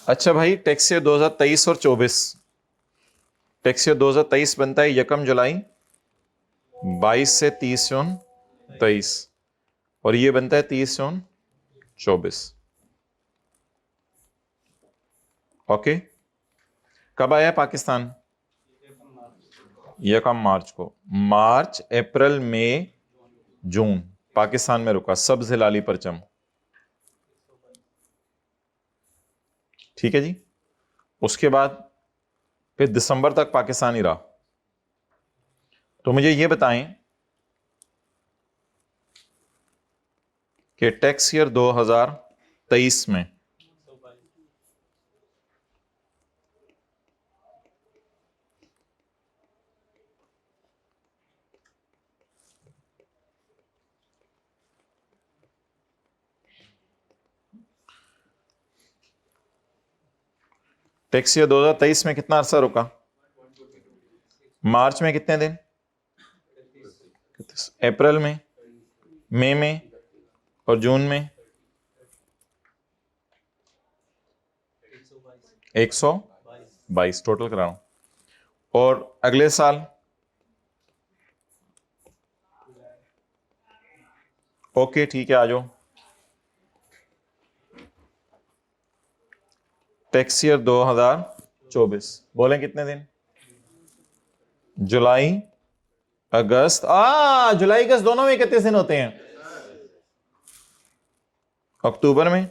अच्छा भाई, टैक्स ईयर 2023 और 24. टैक्स ईयर 2023 बनता है 1 जुलाई 22 से 30 जून 23, और ये बनता है 30 जून 24. ओके. कब आया पाकिस्तान? 1 मार्च को. मार्च, अप्रैल, मई, जून पाकिस्तान में रुका. सब्ज हिलाली परचम. ठीक है जी. उसके बाद फिर दिसंबर तक पाकिस्तान ही रहा. तो मुझे ये बताएं कि टैक्स ईयर 2023 में टैक्स ईयर 2023 में कितना अरसा रुका? मार्च में कितने दिन? अप्रैल में, मई में और जून में 122 टोटल करा रहा हूं. और अगले साल ओके ठीक है, आ जाओ. टैक्स ईयर 2024 बोलें कितने दिन? जुलाई अगस्त. जुलाई अगस्त दोनों में 31 दिन होते हैं. अक्टूबर में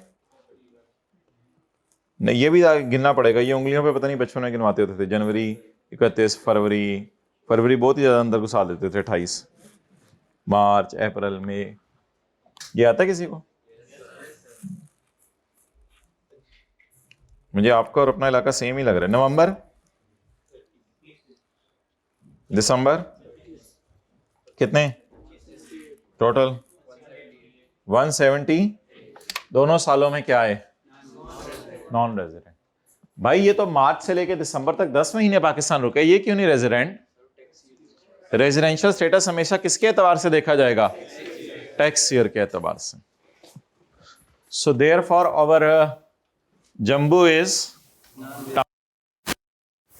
नहीं, ये भी गिनना पड़ेगा. ये उंगलियों पे पता नहीं बचपन में गिनवाते होते थे. जनवरी 31, फरवरी बहुत ही ज्यादा अंदर घुसा देते थे. 28, मार्च, अप्रैल, मई. ये आता किसी को? मुझे आपका और अपना इलाका सेम ही लग रहा है. नवंबर, दिसंबर कितने टोटल? 170. दोनों सालों में क्या है? Non resident. भाई ये तो मार्च से लेकर दिसंबर तक 10 महीने पाकिस्तान रुके. ये क्यों नहीं रेजिडेंट? रेजिडेंशियल स्टेटस हमेशा किसके एतबार से देखा जाएगा? टैक्स ईयर के एतबार से. So therefore our Jambu is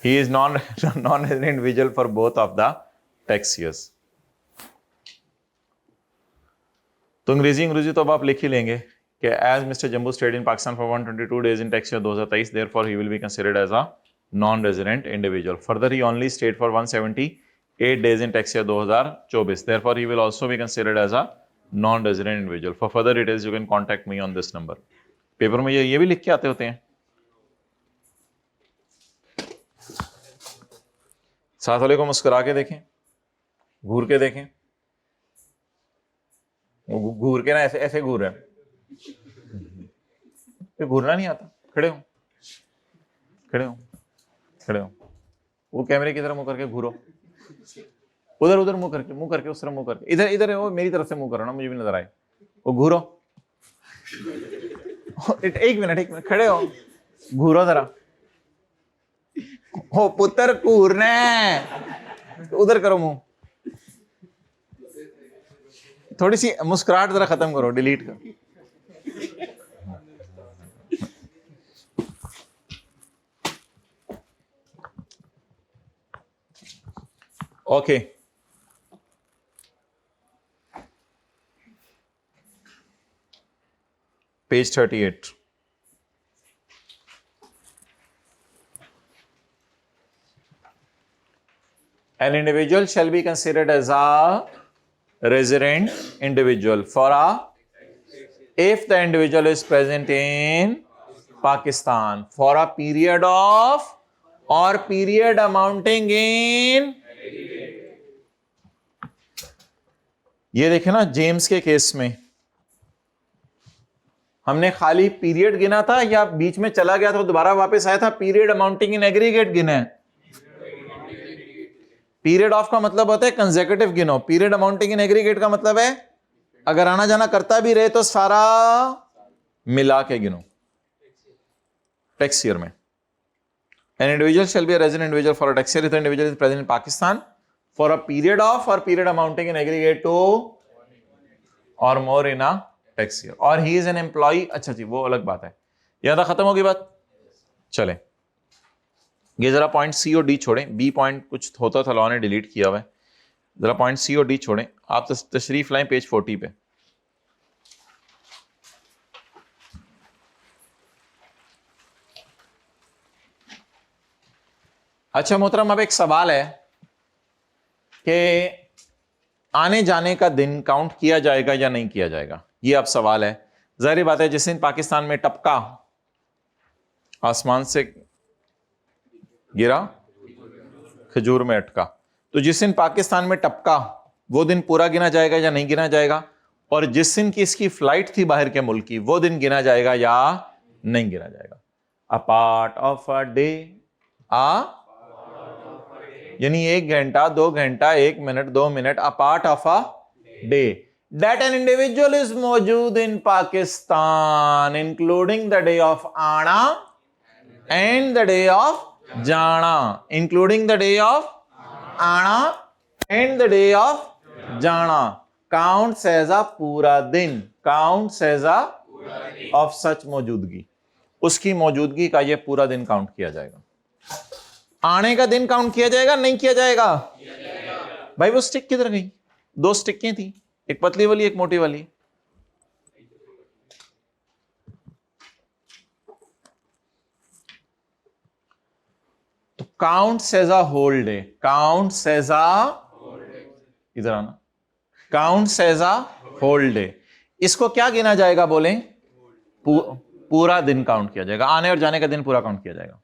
he is non-resident individual for both of the tax years. तो अंग्रेजी तो अब आप लिख ही लेंगे कि as Mr. Jambu stayed in Pakistan for 122 days in tax year 2023, therefore he will be considered as a non-resident individual. Further, he only stayed for 178 days in tax year 2024. Therefore, he will also be considered as a non-resident individual. For further details, you can contact me on this number. Paper में ये भी लिख के आते होते हैं, साथ वाले को मुस्कुरा के देखें, घूर के देखें, घूर के ना ऐसे ऐसे घूर रहे हैं, घूरना नहीं आता, खड़े हो खड़े हो खड़े हो, वो कैमरे की तरफ मुंह करके घूरो, उधर उधर मुंह करके उस तरफ मुंह करके, इधर इधर वो मेरी तरफ से मुंह करो ना, मुझे भी नजर आए, वो घूरो, एक मिनट खड़े हो, घूरो जरा, हो पुत्र घूरना है, उधर करो मुंह, थोड़ी सी मुस्कुराहट जरा खत्म करो, डिलीट करो। Okay, page 38। An individual shall be considered as a resident individual if the individual is present in Pakistan for a period of or period amounting in, ये देखे ना जेम्स के केस में हमने खाली पीरियड गिना था या बीच में चला गया था दोबारा वापस आया था, पीरियड अमाउंटिंग इन एग्रीगेट गिना है। पीरियड ऑफ का मतलब होता है कंसेक्यूटिव गिनो, पीरियड अमाउंटिंग इन एग्रीगेट का मतलब है अगर आना जाना करता भी रहे तो सारा मिला के गिनो। टैक्स ईयर में an individual shall be a resident individual for a tax year if the individual is present in Pakistan for a period of or period amounting in aggregate to or more in a tax year और ही इज एन एम्प्लॉय। अच्छा जी, वो अलग बात है। यहां तक खत्म होगी बात। चले ये जरा पॉइंट सी और डी छोड़ें, बी पॉइंट कुछ होता था लॉ ने डिलीट किया हुआ है, जरा पॉइंट सी और डी छोड़ें। आप तशरीफ लाएं पेज 40 पे। अच्छा मोहतरम, अब एक सवाल है कि आने जाने का दिन काउंट किया जाएगा या नहीं किया जाएगा, ये अब सवाल है। जाहिर बात है जिस दिन पाकिस्तान में टपका आसमान से गिरा खजूर में अटका, तो जिस दिन पाकिस्तान में टपका वो दिन पूरा गिना जाएगा या नहीं गिना जाएगा, और जिस दिन की इसकी फ्लाइट थी बाहर के मुल्क की वो दिन गिना जाएगा या नहीं गिना जाएगा। A part of a day, यानी 1 घंटा 2 घंटा 1 मिनट 2 मिनट, a part of a day that an individual is मौजूद in Pakistan including the day of आना एंड द डे ऑफ जाना, इंक्लूडिंग द डे ऑफ आना एंड द डे ऑफ जाना, काउंट्स एज अ पूरा दिन, counts as a of such मौजूदगी, उसकी मौजूदगी का ये पूरा दिन काउंट किया जाएगा। आने का दिन काउंट किया जाएगा नहीं किया जाएगा? भाई वो स्टिक किधर गई? 2 स्टिकें थी, एक पतली वाली एक मोटी वाली। तो counts as a whole day, counts as a, इधर आना, counts as a whole day, इसको क्या गिना जाएगा बोले? पूरा दिन काउंट किया जाएगा, आने और जाने का दिन पूरा काउंट किया जाएगा।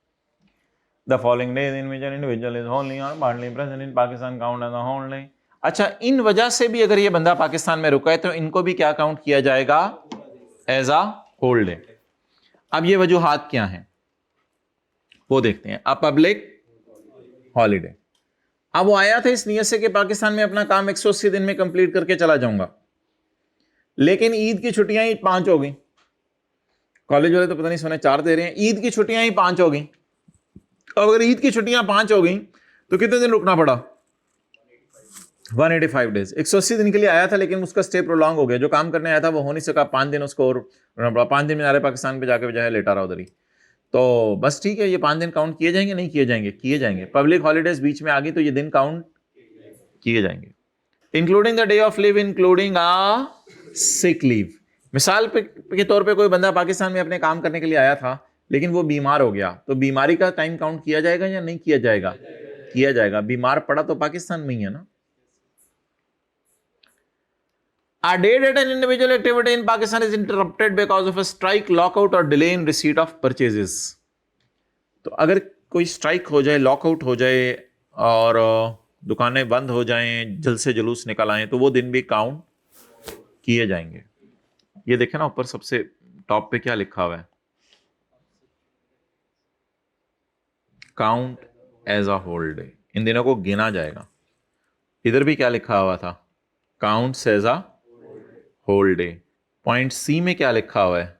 The following days in which an individual is wholly or partly present in Pakistan count as a whole day। अच्छा, इन वजह से भी अगर ये बंदा पाकिस्तान में रुका है तो इनको भी क्या काउंट किया जाएगा? As a whole day. अब ये वजूहात क्या हैं वो देखते हैं। अब पब्लिक हॉलीडे, अब वो आया था इस नियत से कि पाकिस्तान में अपना काम 180 दिन में कंप्लीट करके चला जाऊंगा, लेकिन ईद की छुट्टियां ही 5 हो गई। कॉलेज वाले तो पता नहीं सोने 4 दे रहे हैं, ईद की छुट्टियां ही 5 हो गई। अगर ईद की छुट्टियां 5 हो गई तो कितने दिन रुकना पड़ा? 185 डेज। 180 दिन के लिए आया था लेकिन उसका स्टे प्रोलॉन्ग हो गया, जो काम करने आया था वो हो नहीं सका, 5 दिन उसको और रुकना पड़ा। 5 दिन में नारे पाकिस्तान पे जाके जो है लेटा रहा उधर ही। तो बस ठीक है, ये 5 दिन काउंट किए जाएंगे नहीं किए जाएंगे? किए जाएंगे। पब्लिक हॉलीडेज बीच में आ गई तो ये दिन काउंट किए जाएंगे, including the day of leave, including sick leave. मिसाल के तौर पर कोई बंदा पाकिस्तान में अपने काम करने के लिए आया था, लेकिन वो बीमार हो गया, तो बीमारी का टाइम काउंट किया जाएगा या नहीं किया जाएगा? किया जाएगा। बीमार पड़ा तो पाकिस्तान में ही है ना। A day that an individual activity in Pakistan is interrupted because of a strike, lockout or delay in receipt of purchases. तो अगर कोई स्ट्राइक हो जाए, लॉकआउट हो जाए और दुकानें बंद हो जाएं, जल से जुलूस निकल आए, तो वो दिन भी काउंट किए जाएंगे। ये देखें ना ऊपर सबसे टॉप पे क्या लिखा हुआ है, count as a whole day. इन दिनों को गिना जाएगा। इधर भी क्या लिखा हुआ था, counts as a whole day. Point C में क्या लिखा हुआ है,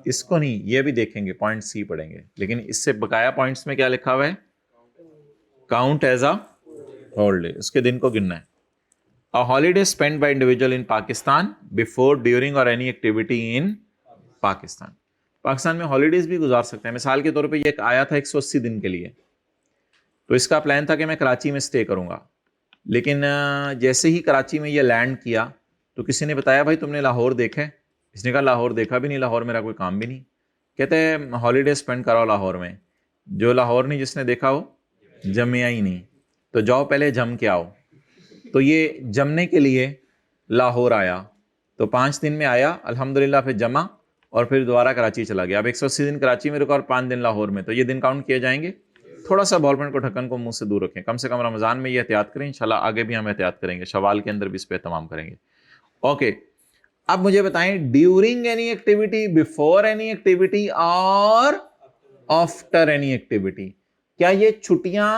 इसको नहीं, ये भी देखेंगे, पॉइंट सी पढ़ेंगे, लेकिन इससे बकाया पॉइंट्स में क्या लिखा हुआ है, count as a whole day, उसके दिन को गिनना है। A holiday spend by individual in Pakistan before, during or any activity in Pakistan. Pakistan में हॉलीडेज भी गुजार सकते हैं। मिसाल के तौर पे ये आया था 180 दिन के लिए, तो इसका प्लान था कि मैं कराची में स्टे करूंगा, लेकिन जैसे ही कराची में ये लैंड किया तो किसी ने बताया भाई तुमने लाहौर देखा है? इसने कहा लाहौर देखा भी नहीं, लाहौर मेरा कोई काम भी नहीं। कहते हैं हॉलीडे स्पेंड कराओ लाहौर में। जो लाहौर नहीं जिसने देखा हो जमिया ही नहीं, तो जाओ पहले जम के आओ। तो ये जमने के लिए लाहौर आया, तो 5 दिन में आया अल्हम्दुलिल्लाह, फिर जमा और फिर दोबारा कराची चला गया। अब 180 दिन कराची में रुका और 5 दिन लाहौर में, तो ये दिन काउंट किए जाएंगे। थोड़ा सा बॉल पेन को ढक्कन को मुंह से दूर रखें, कम से कम रमजान में ये एहतियात करें, इंशाल्लाह आगे भी हम एहतियात करेंगे, शवाल के अंदर भी इस पे तमाम करेंगे। ओके, अब मुझे बताएं, during any activity, before any activity और आफ्टर एनी एक्टिविटी, क्या ये छुट्टियां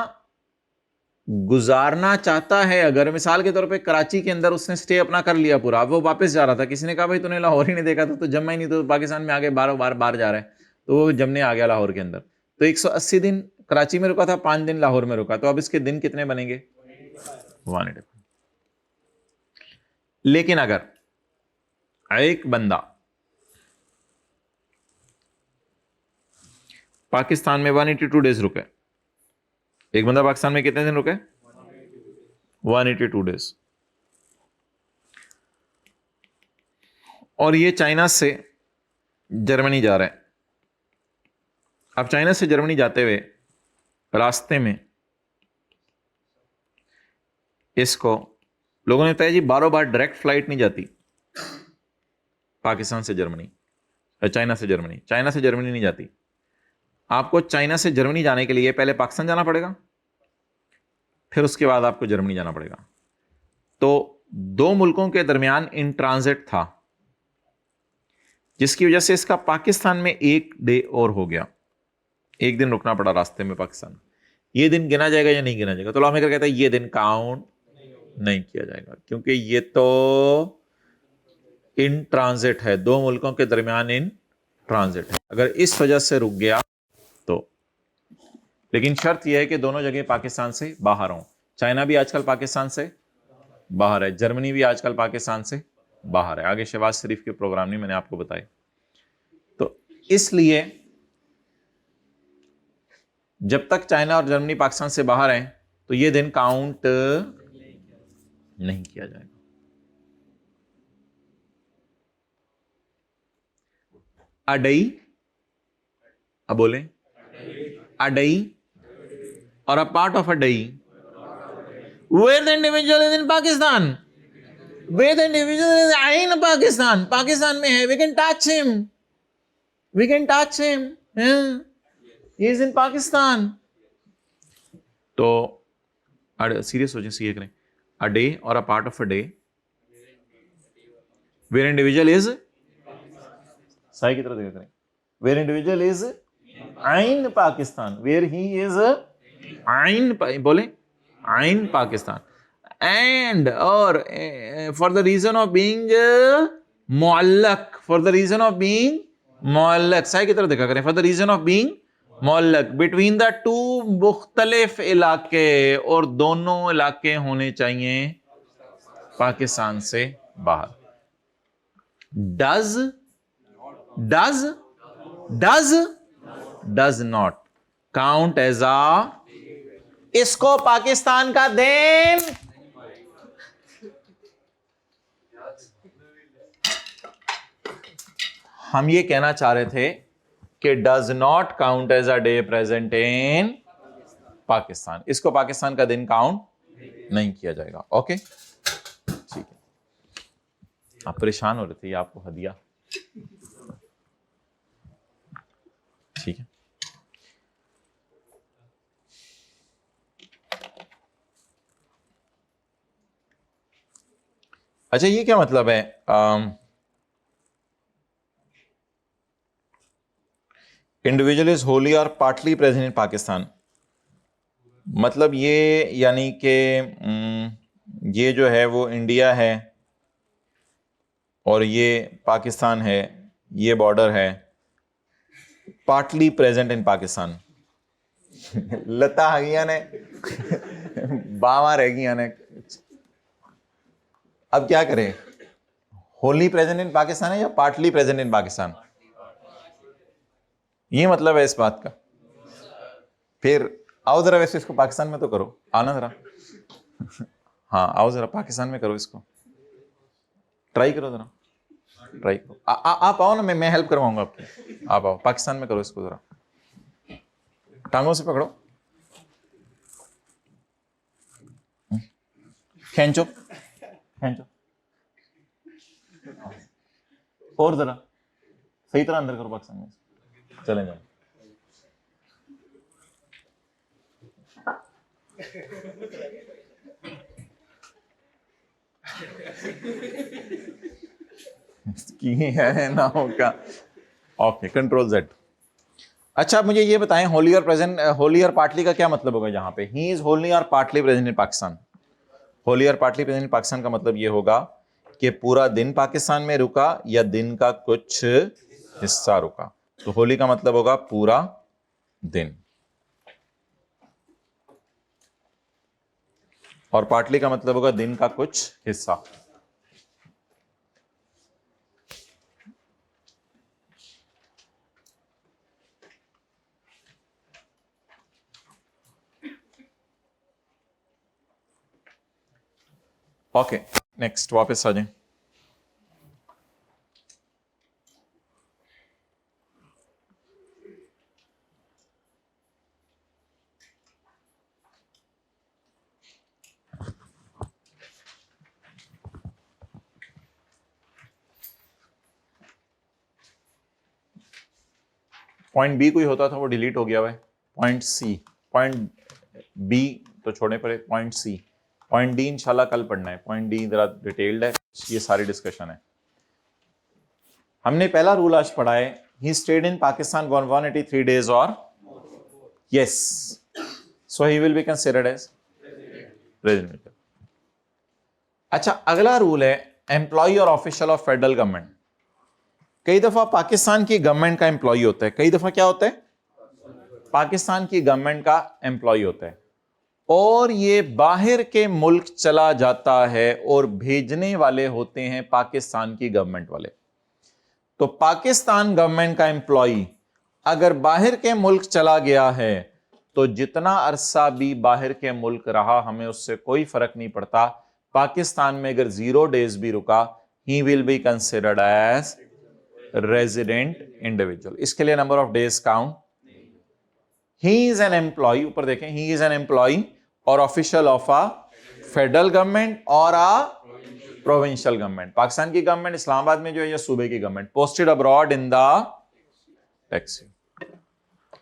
गुजारना चाहता है? अगर मिसाल के तौर पे कराची के अंदर उसने स्टे अपना कर लिया पूरा, वो वापस जा रहा था, किसी ने कहा भाई तूने लाहौर ही नहीं देखा था, तो जमा ही नहीं, तो पाकिस्तान में आगे बार बार बार जा रहा है, तो वो जमने आ गया लाहौर के अंदर, तो 180 दिन कराची में रुका था, 5 दिन लाहौर में रुका, तो अब इसके दिन कितने बनेंगे? 185। लेकिन अगर एक बंदा पाकिस्तान में 182 डेज रुके, एक बंदा पाकिस्तान में कितने दिन रुके? 182 डेज, और ये चाइना से जर्मनी जा रहा है। अब चाइना से जर्मनी जाते हुए रास्ते में इसको लोगों ने बताया जी बारों बार डायरेक्ट फ्लाइट नहीं जाती पाकिस्तान से जर्मनी, चाइना से जर्मनी, चाइना से जर्मनी नहीं जाती। आपको चाइना से जर्मनी जाने के लिए पहले पाकिस्तान जाना पड़ेगा, फिर उसके बाद आपको जर्मनी जाना पड़ेगा। तो 2 मुल्कों के दरमियान इन ट्रांजिट था, जिसकी वजह से इसका पाकिस्तान में 1 डे और हो गया, 1 दिन रुकना पड़ा रास्ते में पाकिस्तान। ये दिन गिना जाएगा या नहीं गिना जाएगा? तो लॉ मेकर कहता है ये दिन काउंट नहीं किया जाएगा, क्योंकि ये तो इन ट्रांजिट है, 2 मुल्कों के दरमियान इन ट्रांजिट है। अगर इस वजह से रुक गया तो, लेकिन शर्त यह है कि दोनों जगह पाकिस्तान से बाहर हों। चाइना भी आजकल पाकिस्तान से बाहर है, जर्मनी भी आजकल पाकिस्तान से बाहर है। आगे शहबाज शरीफ के प्रोग्राम नहीं मैंने आपको बताए, तो इसलिए जब तक चाइना और जर्मनी पाकिस्तान से बाहर हैं तो ये दिन काउंट नहीं किया जाएगा। अडई, अब बोले a day or a part of a day where the individual is in Pakistan, where the individual is in Pakistan, Pakistan में है, we can touch him, we can touch him, he is in Pakistan। तो सीरियस हो जाए, सीरियस करें, a day or a part of a day where individual is, Sai की तरह देखा करें, where individual is in Pakistan, where he is in, बोले in Pakistan, and or for the reason of being मुअल्लक, for the reason of being मुअल्लक, Sai की तरह देखा करें, for the reason of being मुअल्लक between the two मुख्तलिफ इलाके, और दोनों इलाके होने चाहिए पाकिस्तान से बाहर। does not count as a, इसको पाकिस्तान का दिन हम ये कहना चाह रहे थे कि does not count as a day present in Pakistan, इसको पाकिस्तान का दिन काउंट नहीं किया जाएगा। ओके ठीक है, आप परेशान हो रहे थे, ये आपको हदिया। ठीक है, अच्छा ये क्या मतलब है इंडिविजुअल इज होली और पार्टली प्रेजेंट इन पाकिस्तान, मतलब ये यानी कि ये जो है वो इंडिया है और ये पाकिस्तान है, ये बॉर्डर है, पार्टली प्रेजेंट इन पाकिस्तान। लता आ गई ने बावा रह गई ने, अब क्या करें, होली प्रेजेंट इन पाकिस्तान है या पार्टली प्रेजेंट इन पाकिस्तान, ये मतलब है इस बात का। फिर आओ जरा, वैसे इसको पाकिस्तान में तो करो, आना जरा। हाँ आओ जरा पाकिस्तान में करो, इसको ट्राई करो जरा, ट्राई करो। आप आओ ना, मैं हेल्प करवाऊंगा आपकी, आप आओ पाकिस्तान में करो इसको जरा, टांगों से पकड़ो, खींचो खींचो, और जरा सही तरह अंदर करो पाकिस्तान में, चले जाओ। की है ना होगा। Okay control Z. अच्छा मुझे ये बताएं, होली और प्रेजेंट, होली और पार्टली का क्या मतलब होगा यहाँ पे? ही इज होली और partly present in Pakistan. Holi और पार्टली प्रेजेंट इन पाकिस्तान का मतलब ये होगा कि पूरा दिन पाकिस्तान में रुका या दिन का कुछ हिस्सा रुका। तो होली का मतलब होगा पूरा दिन, और पार्टली का मतलब होगा दिन का कुछ हिस्सा। ओके नेक्स्ट, वापस आ जाए। पॉइंट बी कोई होता था वो डिलीट हो गया हुआ है, पॉइंट सी, पॉइंट बी तो छोड़ने पड़े, पॉइंट सी, पॉइंट डी इंशाल्लाह कल पढ़ना है। पॉइंट डी जरा डिटेल्ड है, ये सारी डिस्कशन है। हमने पहला रूल आज पढ़ा है, he stayed in Pakistan 183 days और yes, so he will be considered as present. अच्छा अगला रूल है employ or official of federal government. कई दफा पाकिस्तान की गवर्नमेंट का एम्प्लॉय होता है, कई दफा क्या होता है, पाकिस्तान की गवर्नमेंट का एम्प्लॉय होता है, और ये बाहर के मुल्क चला जाता है और भेजने वाले होते हैं पाकिस्तान की गवर्नमेंट वाले। तो पाकिस्तान गवर्नमेंट का एम्प्लॉय अगर बाहर के मुल्क चला गया है तो जितना अरसा भी बाहर के मुल्क रहा हमें उससे कोई फर्क नहीं पड़ता। पाकिस्तान में अगर 0 days भी रुका, he will be considered as resident individual. इसके लिए number of days count, he is an employee, ऊपर देखें, he is an employee or official of a federal government or a provincial government. Pakistan की गवर्नमेंट इस्लामाबाद में जो है, या सूबे की government, posted abroad in the taxi,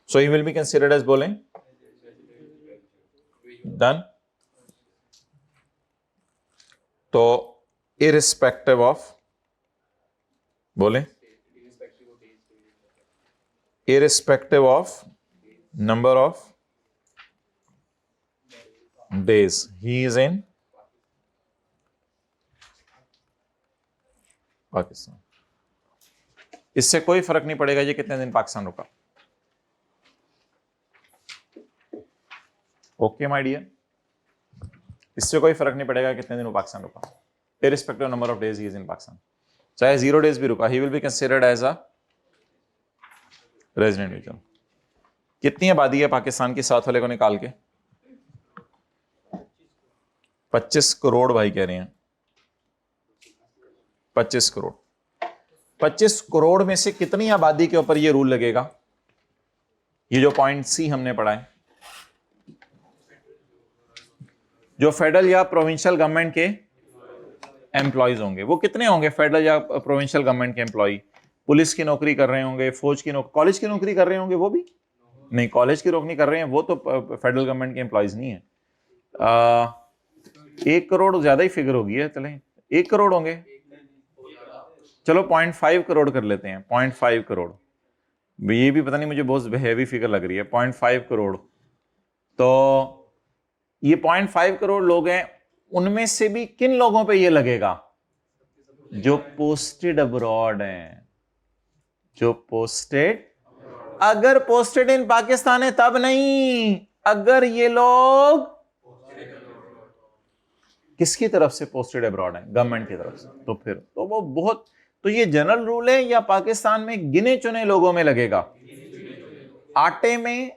so he will be considered as, बोलें डन। तो इररिस्पेक्टिव ऑफ, बोलें irrespective of number of days he is in Pakistan. इससे कोई फर्क नहीं पड़ेगा ये कितने दिन पाकिस्तान रुका। ओके माय डियर, इससे कोई फर्क नहीं पड़ेगा कितने दिन वो पाकिस्तान रुका, irrespective number of days he is in Pakistan. चाहे 0 days भी रुका, he will be considered as a resident individual. कितनी आबादी है पाकिस्तान की, साथ वाले को निकाल के? 25 करोड़ भाई कह रहे हैं, 25 करोड़। 25 करोड़ में से कितनी आबादी के ऊपर ये रूल लगेगा? ये जो पॉइंट सी हमने पढ़ा है, जो फेडरल या प्रोविंशियल गवर्नमेंट के एम्प्लॉयज होंगे, वो कितने होंगे? फेडरल या प्रोविंशियल गवर्नमेंट के एम्प्लॉय, पुलिस की नौकरी कर रहे होंगे, फौज की नौकरी, कॉलेज की नौकरी कर रहे होंगे, वो भी नहीं, कॉलेज की नौकरी कर रहे हैं वो तो फेडरल गवर्नमेंट के एम्प्लॉयज नहीं है। 1 करोड़ ज्यादा ही फिगर होगी है, चलें 1 करोड़ होंगे, चलो 0.5 करोड़ कर लेते हैं, 0.5 करोड़, ये भी पता नहीं मुझे बहुत हैवी फिगर लग रही है, 0.5 करोड़। तो ये 0.5 करोड़ लोग हैं, उनमें से भी किन लोगों पे ये लगेगा? जो पोस्टेड अब्रॉड हैं, जो पोस्टेड, अगर पोस्टेड इन पाकिस्तान है तब नहीं, अगर ये लोग किसकी तरफ से पोस्टेड अब्रॉड है? गवर्नमेंट की तरफ से, तो फिर तो वो बहुत, तो ये जनरल रूल है या पाकिस्तान में गिने चुने लोगों में लगेगा? आटे में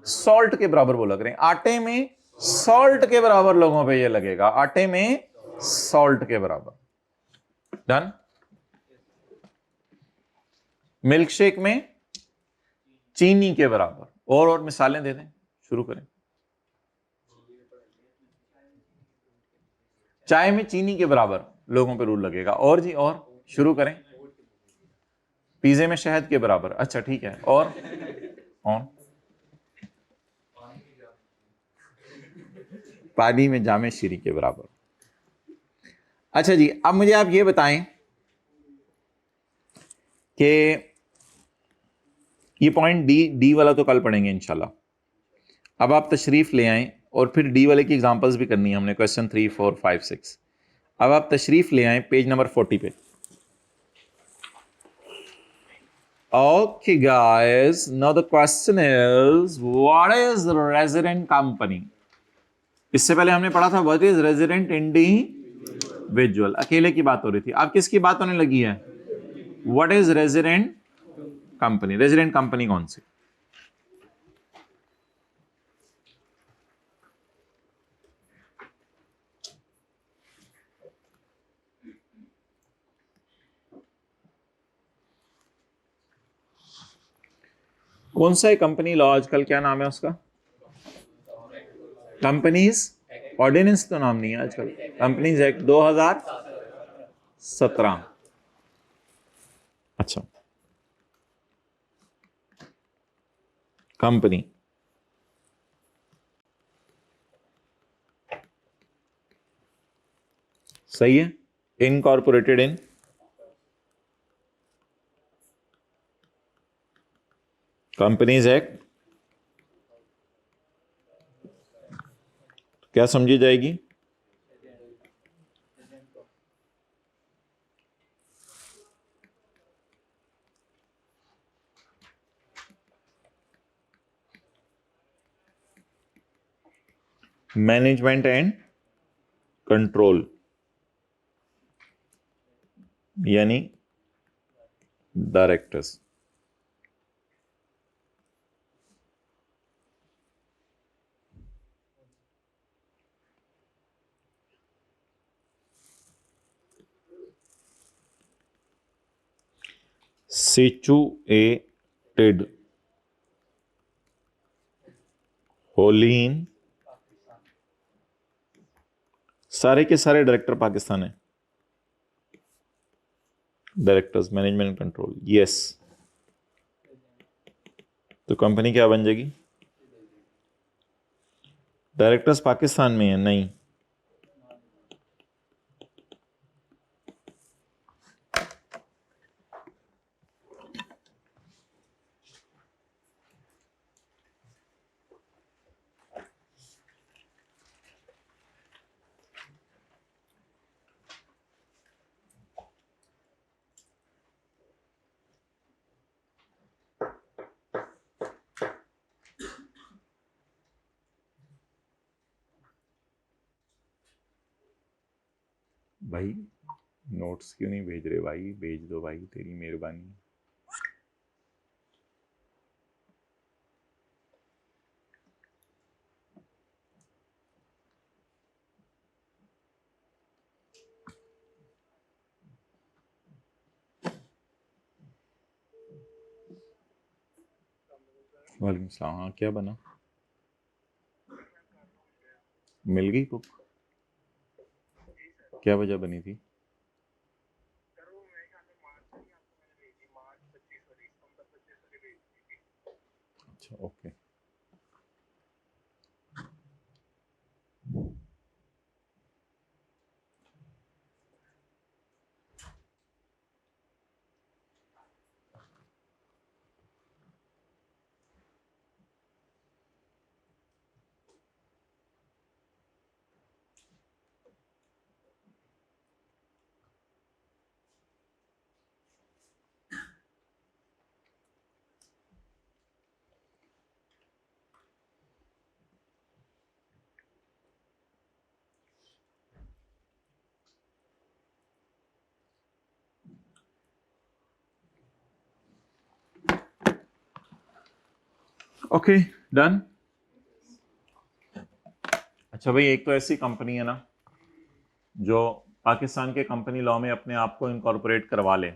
सॉल्ट के बराबर वो लग रहे हैं, आटे में सॉल्ट के बराबर लोगों पे ये लगेगा, आटे में सॉल्ट के बराबर। डन। मिल्क शेक में चीनी के बराबर, और मिसालें दे दें, शुरू करें। चाय में चीनी के बराबर लोगों पे रूल लगेगा, और जी, और शुरू करें। पिज्जे में शहद के बराबर, अच्छा ठीक है, और पानी में जामे शीरी के बराबर। अच्छा जी, अब मुझे आप ये बताएं कि ये पॉइंट डी वाला तो कल पढ़ेंगे इंशाल्लाह, अब आप तशरीफ ले आएं, और फिर डी वाले की एग्जांपल्स भी करनी है हमने, क्वेश्चन 3, 4, 5, 6। अब आप तशरीफ ले आएं पेज नंबर 40 पे। Okay guys, now the question is what is resident company? इससे पहले हमने पढ़ा था what is resident individual, अकेले की बात हो रही थी, अब किसकी बात होने लगी है? What is resident company? resident company कौन सी? कौन सा है कंपनी लॉ आजकल, क्या नाम है उसका? कंपनीज ऑर्डिनेंस तो नाम नहीं है आजकल, कंपनीज एक्ट 2017। अच्छा, कंपनी सही है, इनकॉर्पोरेटेड इन, कंपनीज एक्ट क्या समझी जाएगी? मैनेजमेंट एंड कंट्रोल, यानी डायरेक्टर्स। सिचुएटेड होली इन, सारे के सारे डायरेक्टर पाकिस्तान है, डायरेक्टर्स मैनेजमेंट कंट्रोल, यस। तो कंपनी क्या बन जाएगी? डायरेक्टर्स पाकिस्तान में है नहीं, भाई नोट्स क्यों नहीं भेज रहे भाई? भेज दो भाई, तेरी मेहरबानी। वालेकुम सलाम। हाँ, क्या बना? मिल गई बुक? क्या वजह बनी थी? अच्छा, ओके। Okay, done. अच्छा भाई, एक तो ऐसी कंपनी है ना जो पाकिस्तान के कंपनी लॉ में अपने आप को इनकॉर्पोरेट करवा ले।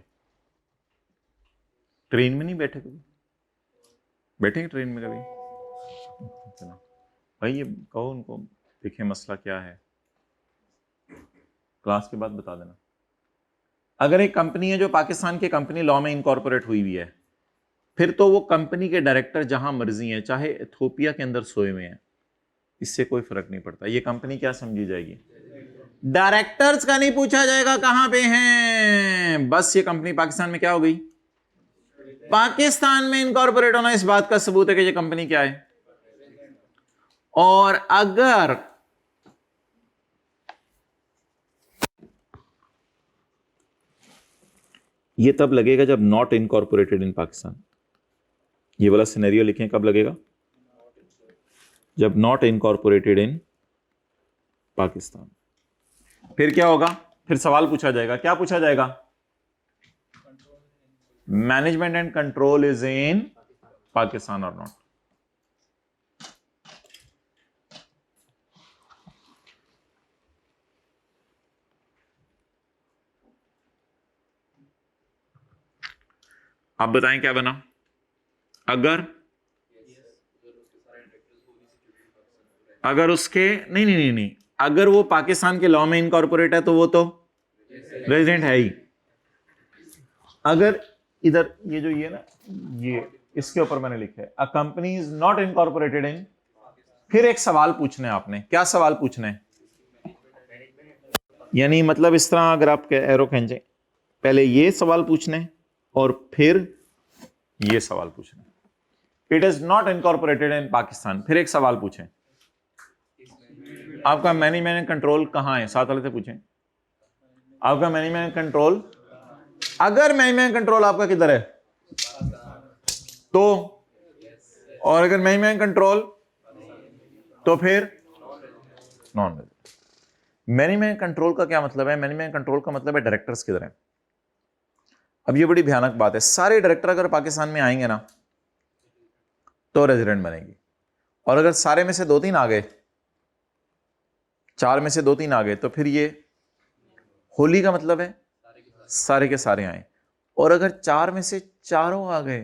ट्रेन में नहीं बैठे कभी? बैठे ट्रेन में कभी? चलो भाई, ये कहो उनको, देखे मसला क्या है, क्लास के बाद बता देना। अगर एक कंपनी है जो पाकिस्तान के कंपनी लॉ में इनकॉर्पोरेट हुई हुई है, फिर तो वो कंपनी के डायरेक्टर जहां मर्जी हैं, चाहे इथोपिया के अंदर सोए हुए हैं, इससे कोई फर्क नहीं पड़ता। ये कंपनी क्या समझी जाएगी? डायरेक्टर्स का नहीं पूछा जाएगा कहां पे हैं, बस ये कंपनी पाकिस्तान में क्या हो गई? पाकिस्तान में इनकॉर्पोरेट होना इस बात का सबूत है कि ये कंपनी क्या है। और अगर ये तब लगेगा जब नॉट इनकॉर्पोरेटेड इन पाकिस्तान। ये वाला सिनेरियो लिखें, कब लगेगा? जब नॉट इनकॉर्पोरेटेड इन पाकिस्तान। फिर क्या होगा? फिर सवाल पूछा जाएगा। क्या पूछा जाएगा? Management and control is in Pakistan और नॉट। आप बताएं क्या बना? अगर उसके नहीं, अगर वो पाकिस्तान के लॉ में इनकॉर्पोरेट है तो वो तो रेजिडेंट है ही। अगर इधर ये जो ये ना, ये इसके ऊपर मैंने लिखा है a company is not incorporated in, फिर एक सवाल पूछना है आपने। क्या सवाल पूछना है? यानी मतलब इस तरह अगर आप एरो खींचे, पहले ये सवाल पूछना है और फिर ये सवाल पूछना है। It is not incorporated in Pakistan, फिर एक सवाल पूछें, आपका मैनेजमेंट कंट्रोल कहां है? साथ वाले से पूछें, आपका मैनेजमेंट कंट्रोल, अगर मैनेजमेंट कंट्रोल आपका किधर है तो, और अगर मैनेजमेंट कंट्रोल तो फिर नॉन रेजिडेंट। मैनेजमेंट कंट्रोल का क्या मतलब है? मैनेजमेंट कंट्रोल का मतलब है डायरेक्टर्स किधर है। अब ये बड़ी भयानक बात है, सारे डायरेक्टर अगर पाकिस्तान में आएंगे ना तो रेजिडेंट बनेगी, और अगर सारे में से 2-3 आ गए, 4 में से 2-3 आ गए, तो फिर ये होली का मतलब है सारे के सारे आए। और अगर 4 में से चारों आ गए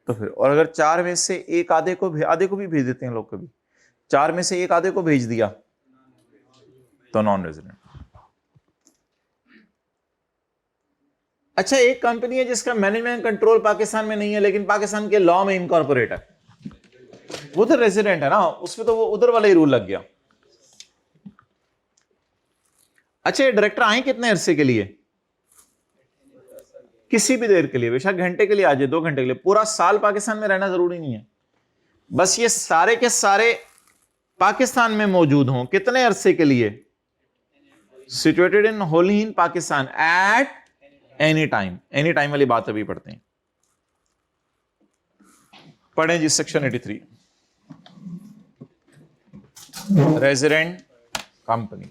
तो फिर, और अगर 4 में से एक आधे को भी भेज देते हैं लोग, कभी 4 में से एक आधे को भेज दिया तो नॉन रेजिडेंट। अच्छा, एक कंपनी है जिसका मैनेजमेंट कंट्रोल पाकिस्तान में नहीं है लेकिन पाकिस्तान के लॉ में इनकॉर्पोरेट है, वो तो रेजिडेंट है ना, उसमें तो वो उधर वाला ही रूल लग गया। अच्छा, ये डायरेक्टर आए कितने अरसे के लिए? किसी भी देर के लिए, बेशक घंटे के लिए आ जाए, 2 घंटे के लिए, पूरा साल पाकिस्तान में रहना जरूरी नहीं है। बस ये सारे के सारे पाकिस्तान में मौजूद हों। कितने अरसे के लिए? Situated in wholly in Pakistan at any time. Any time वाली बात अभी पढ़ते हैं, पढ़ें जी section 83, resident company.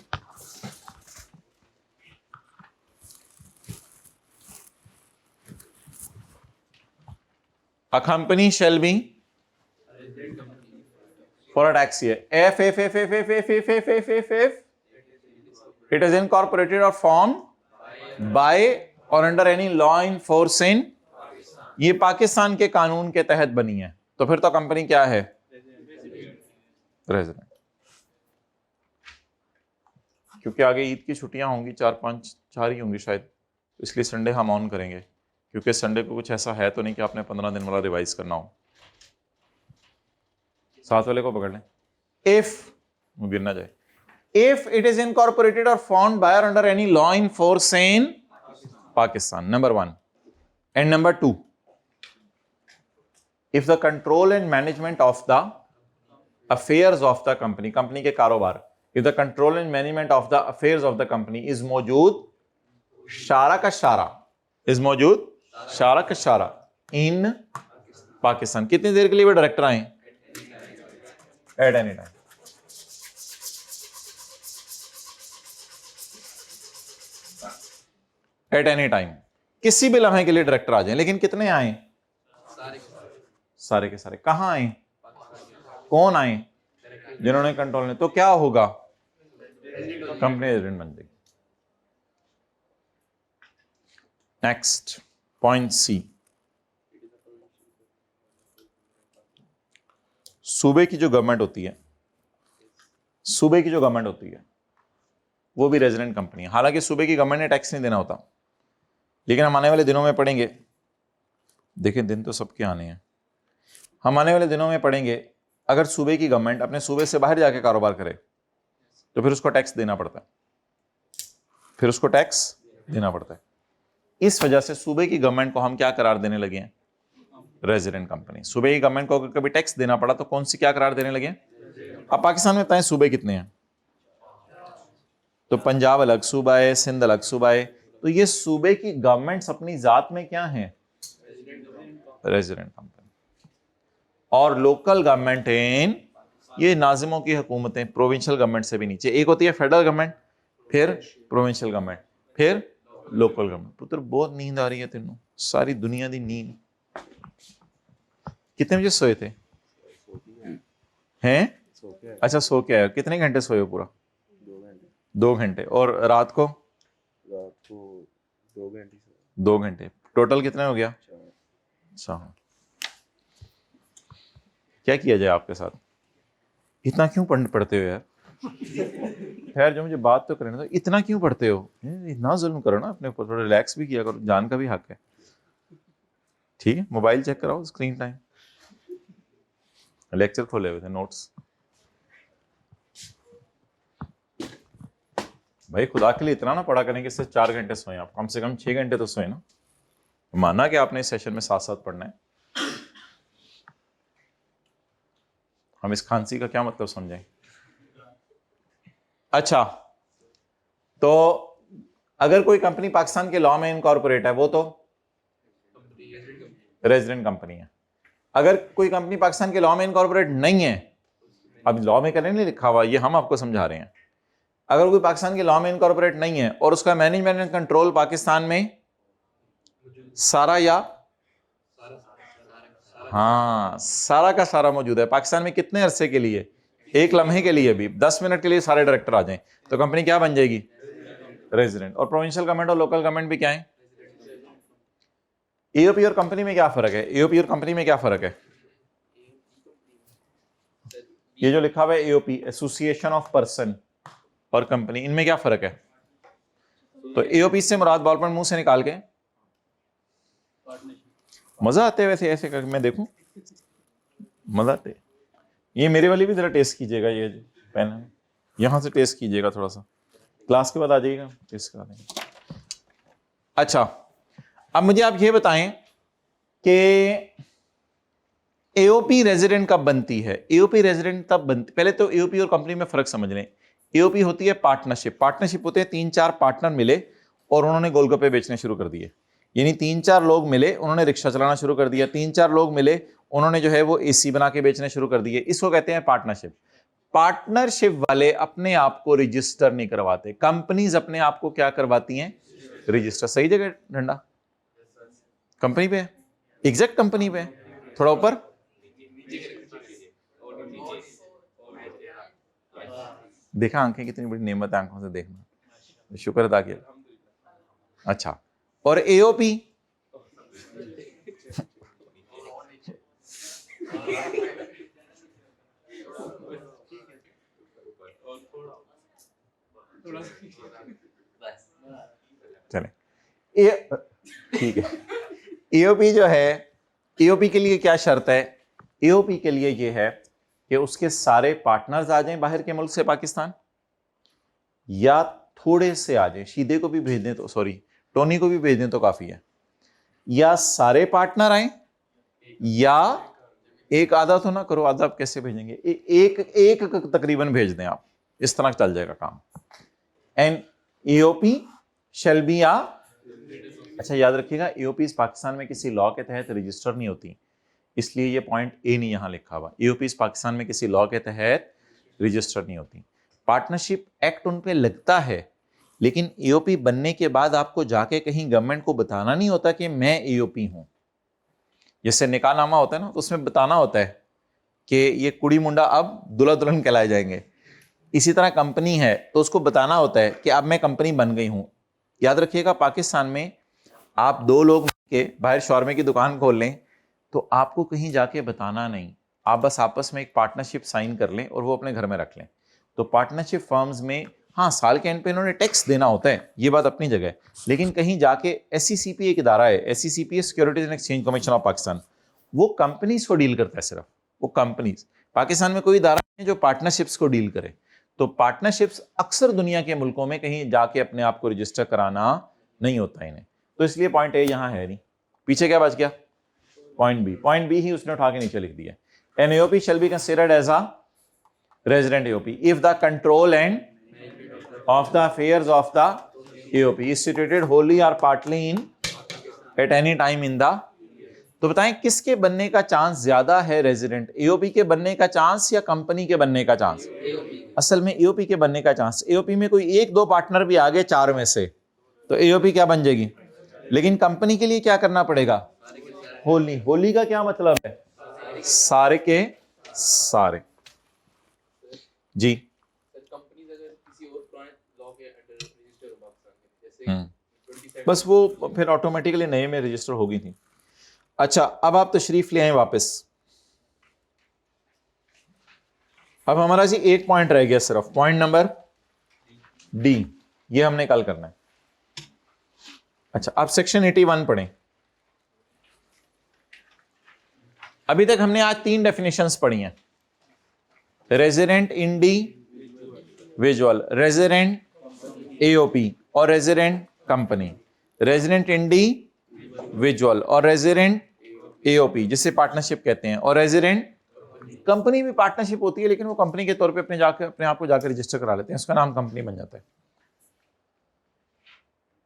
A company shall be for a tax year if it is incorporated or formed by or under any law in force in ये पाकिस्तान के कानून के तहत बनी है, तो फिर तो कंपनी क्या है? रेजिडेंट। क्योंकि आगे ईद की छुट्टियां होंगी, 4 ही होंगी शायद, इसलिए संडे हम ऑन करेंगे, क्योंकि संडे को कुछ ऐसा है तो नहीं कि आपने 15 दिन वाला रिवाइज करना हो। साथ वाले को पकड़ लें। इफ गिरना जाए, इफ इट इज इनकॉर्पोरेटेड और फॉर्म्ड बाय और under any law in force in Pakistan, number 1, and number 2, if the control and management of the affairs of the company, company के कारोबार, if the control and management of the affairs of the company is मौजूद, शारा का शारा, इज मौजूद शारा का शारा इन पाकिस्तान। कितनी देर के लिए वो डायरेक्टर आए? Eight any time. Eight any time, किसी भी लम्हे के लिए डायरेक्टर आ जाए, लेकिन कितने आए? सारे के सारे। कहां आए? कौन आए? जिन्होंने कंट्रोल ने। तो क्या होगा? कंपनी रेजिडेंट बन जाएगी। नेक्स्ट पॉइंट सी, सूबे की जो गवर्नमेंट होती है, सूबे की जो गवर्नमेंट होती है वो भी रेजिडेंट कंपनी है। हालांकि सूबे की गवर्नमेंट ने टैक्स नहीं देना होता, लेकिन हम आने वाले दिनों में पढ़ेंगे, देखिए दिन तो सबके आने हैं, हम आने वाले दिनों में पढ़ेंगे अगर सूबे की गवर्नमेंट अपने सूबे से बाहर जाके कारोबार करे तो फिर उसको टैक्स देना पड़ता है, फिर उसको टैक्स देना पड़ता है। इस वजह से सूबे की गवर्नमेंट को हम क्या करार देने लगे हैं? Resident company. सूबे की गवर्नमेंट को अगर कभी टैक्स देना पड़ा तो कौन सी क्या करार देने लगे? अब पाकिस्तान में बताएं सूबे कितने हैं? तो पंजाब अलग सूबा है, सिंध अलग सूबा है, तो ये सूबे की गवर्नमेंट्स अपनी जात में क्या हैं? Resident company. और लोकल गवर्नमेंट इन, ये नाजिमों की हुकूमतें प्रोविंशियल गवर्नमेंट से भी नीचे, एक होती है फेडरल गवर्नमेंट, फिर प्रोविंशियल गवर्नमेंट, फिर लोकल गवर्नमेंट। पुत्र बहुत नींद आ रही है तेनों, सारी दुनिया दी नींद। कितने बजे सोए थे? हैं? अच्छा सो के आए। कितने घंटे सोए हो? पूरा 2 घंटे। और रात को 2 घंटे। टोटल कितने हो गया? 4। क्या किया जाए आपके साथ? इतना क्यों पढ़ते हो यार? खैर जो मुझे बात तो करने दो, इतना क्यों पढ़ते हो? इतना जुल्म करो ना अपने ऊपर, थोड़ा रिलैक्स भी किया करो, जान का भी हक है। ठीक है, मोबाइल चेक कराओ, स्क्रीन टाइम। लेक्चर खोले हुए थे, नोट्स। भाई खुदा के लिए इतना ना पढ़ा करें कि इससे 4 घंटे सोए आप, कम से कम 6 घंटे तो सोए ना। माना कि आपने इस सेशन में साथ साथ पढ़ना है। हम इस खांसी का क्या मतलब समझें? अच्छा, तो अगर कोई कंपनी पाकिस्तान के लॉ में इनकॉर्पोरेट है वो तो रेजिडेंट कंपनी है। अगर कोई कंपनी पाकिस्तान के लॉ में इनकॉर्पोरेट नहीं है, अब लॉ में करें नहीं लिखा हुआ, ये हम आपको समझा रहे हैं। अगर कोई पाकिस्तान के लॉ में इनकॉर्पोरेट नहीं है और उसका मैनेजमेंट एंड कंट्रोल पाकिस्तान में सारा या हाँ सारा का सारा मौजूद है। पाकिस्तान में कितने अरसे के लिए? 1 लम्हे के लिए भी, 10 मिनट के लिए सारे डायरेक्टर आ जाएं तो कंपनी क्या बन जाएगी? रेजिडेंट। और प्रोविंशियल गवर्नमेंट और लोकल गवर्नमेंट भी क्या है? एओपी और कंपनी में क्या फर्क है? एओपी और कंपनी में क्या फर्क है? ये जो लिखा हुआ है एओपी, एसोसिएशन ऑफ पर्सन, और कंपनी, इनमें क्या फर्क है? तो एओपी से मुराद बॉल पॉइंट मुंह से निकाल के मजा आते वैसे ऐसे कर, मैं देखूं मजा आते। ये मेरे वाली भी जरा टेस्ट कीजिएगा, ये पेन है यहां से टेस्ट कीजिएगा, थोड़ा सा क्लास के बाद आ जाइएगा, टेस्ट करा देंगे। अच्छा, अब मुझे आप ये बताएं कि एओपी रेजिडेंट कब बनती है? एओपी रेजिडेंट तब बनती, पहले तो एओपी और कंपनी में फर्क समझ लें। एओपी होती है पार्टनरशिप। पार्टनरशिप होते हैं 3-4 पार्टनर मिले और उन्होंने गोलगप्पे बेचने शुरू कर दिए, यानी 3-4 लोग मिले उन्होंने रिक्शा चलाना शुरू कर दिया, 3-4 लोग मिले उन्होंने जो है वो एसी बना के बेचने शुरू कर दिए। इसको कहते हैं पार्टनरशिप। पार्टनरशिप वाले अपने आप को रजिस्टर नहीं करवाते, कंपनीज अपने आप को क्या करवाती हैं? रजिस्टर। सही जगह डंडा कंपनी पे, एग्जैक्ट कंपनी पे, थोड़ा ऊपर। देखा आंखें कितनी बड़ी नेमत है, आंखों से देखना, शुक्र अदा किया। अच्छा, और एओपी चले ठीक है। एओपी जो है, एओपी के लिए क्या शर्त है? एओपी के लिए ये है कि उसके सारे पार्टनर्स आ जाएं बाहर के मुल्क से, पाकिस्तान, या थोड़े से आ जाएं, शीदे को भी भेज दें तो, सॉरी टोनी को भी भेज दें तो काफी है, या सारे पार्टनर आए, या एक आधा तो ना करो, आधा आप कैसे भेजेंगे, एक एक तकरीबन भेज दें आप, इस तरह चल जाएगा काम। एंड एओपी शैल बी आ, अच्छा याद रखिएगा, एओपी पाकिस्तान में किसी लॉ के तहत रजिस्टर नहीं होती, इसलिए ये पॉइंट ए नहीं यहां लिखा हुआ। एओपी पाकिस्तान में किसी लॉ के तहत रजिस्टर नहीं होती। पार्टनरशिप एक्ट उन पे लगता है, लेकिन एओपी बनने के बाद आपको जाके कहीं गवर्नमेंट को बताना नहीं होता कि मैं एओपी हूं। जैसे निकाहनामा होता है ना, तो उसमें बताना होता है कि ये कुड़ी मुंडा अब दुल्हा दुल्हन कहलाए जाएंगे। इसी तरह कंपनी है तो उसको बताना होता है कि अब मैं कंपनी बन गई हूं। याद रखिएगा, पाकिस्तान में आप दो लोग के बाहर शौरमे की दुकान खोल लें तो आपको कहीं जाके बताना नहीं, आप बस आपस में एक पार्टनरशिप साइन कर लें और वो अपने घर में रख लें। तो पार्टनरशिप फर्म्स में हाँ, साल के एंड पे इन्होंने टैक्स देना होता है, ये बात अपनी जगह है, लेकिन कहीं जाके एससीसीपी एक इदारा है, SCCP securities and exchange commission of Pakistan, वो कंपनीज को डील करता है सिर्फ, वो कंपनीज। पाकिस्तान में कोई इदारा नहीं है जो पार्टनरशिप्स को डील करे। तो पार्टनरशिप्स अक्सर दुनिया के मुल्कों में कहीं जाके अपने आप को रजिस्टर कराना नहीं होता इन्हें, तो इसलिए पॉइंट ए यहां है नहीं। पीछे क्या बच गया? Point B. पॉइंट बी ही उसने उठा के नीचे लिख दिया। An AOP shall be considered as a resident AOP if the control and of the affairs of the AOP is situated wholly or partly in at any time in the, तो बताएं किसके बनने का चांस ज्यादा है? रेजिडेंट एओपी के बनने का चांस या कंपनी के बनने का चांस? असल में एओपी के बनने का चांस। एओपी में कोई एक दो पार्टनर भी आ गए चार में से तो एओपी क्या बन जाएगी, लेकिन कंपनी के लिए क्या करना पड़ेगा? होली। होली का क्या मतलब है? सारे के सारे। जी बस वो फिर ऑटोमेटिकली नए में रजिस्टर हो गई थी। अच्छा, अब आप तशरीफ ले आए वापस। अब हमारा जी एक पॉइंट रह गया सिर्फ, पॉइंट नंबर डी, ये हमने कल करना है। अच्छा, अब सेक्शन 81 पढ़ें। अभी तक हमने आज 3 डेफिनेशंस पढ़ी हैं, रेजिडेंट इंडिविजुअल, रेजिडेंट एओपी और रेजिडेंट कंपनी। रेजिडेंट इंडिविजुअल और रेजिडेंट एओपी जिसे पार्टनरशिप कहते हैं, और रेजिडेंट कंपनी भी पार्टनरशिप होती है, लेकिन वो कंपनी के तौर पे अपने आप को जाकर रजिस्टर करा लेते हैं, उसका नाम कंपनी बन जाता है।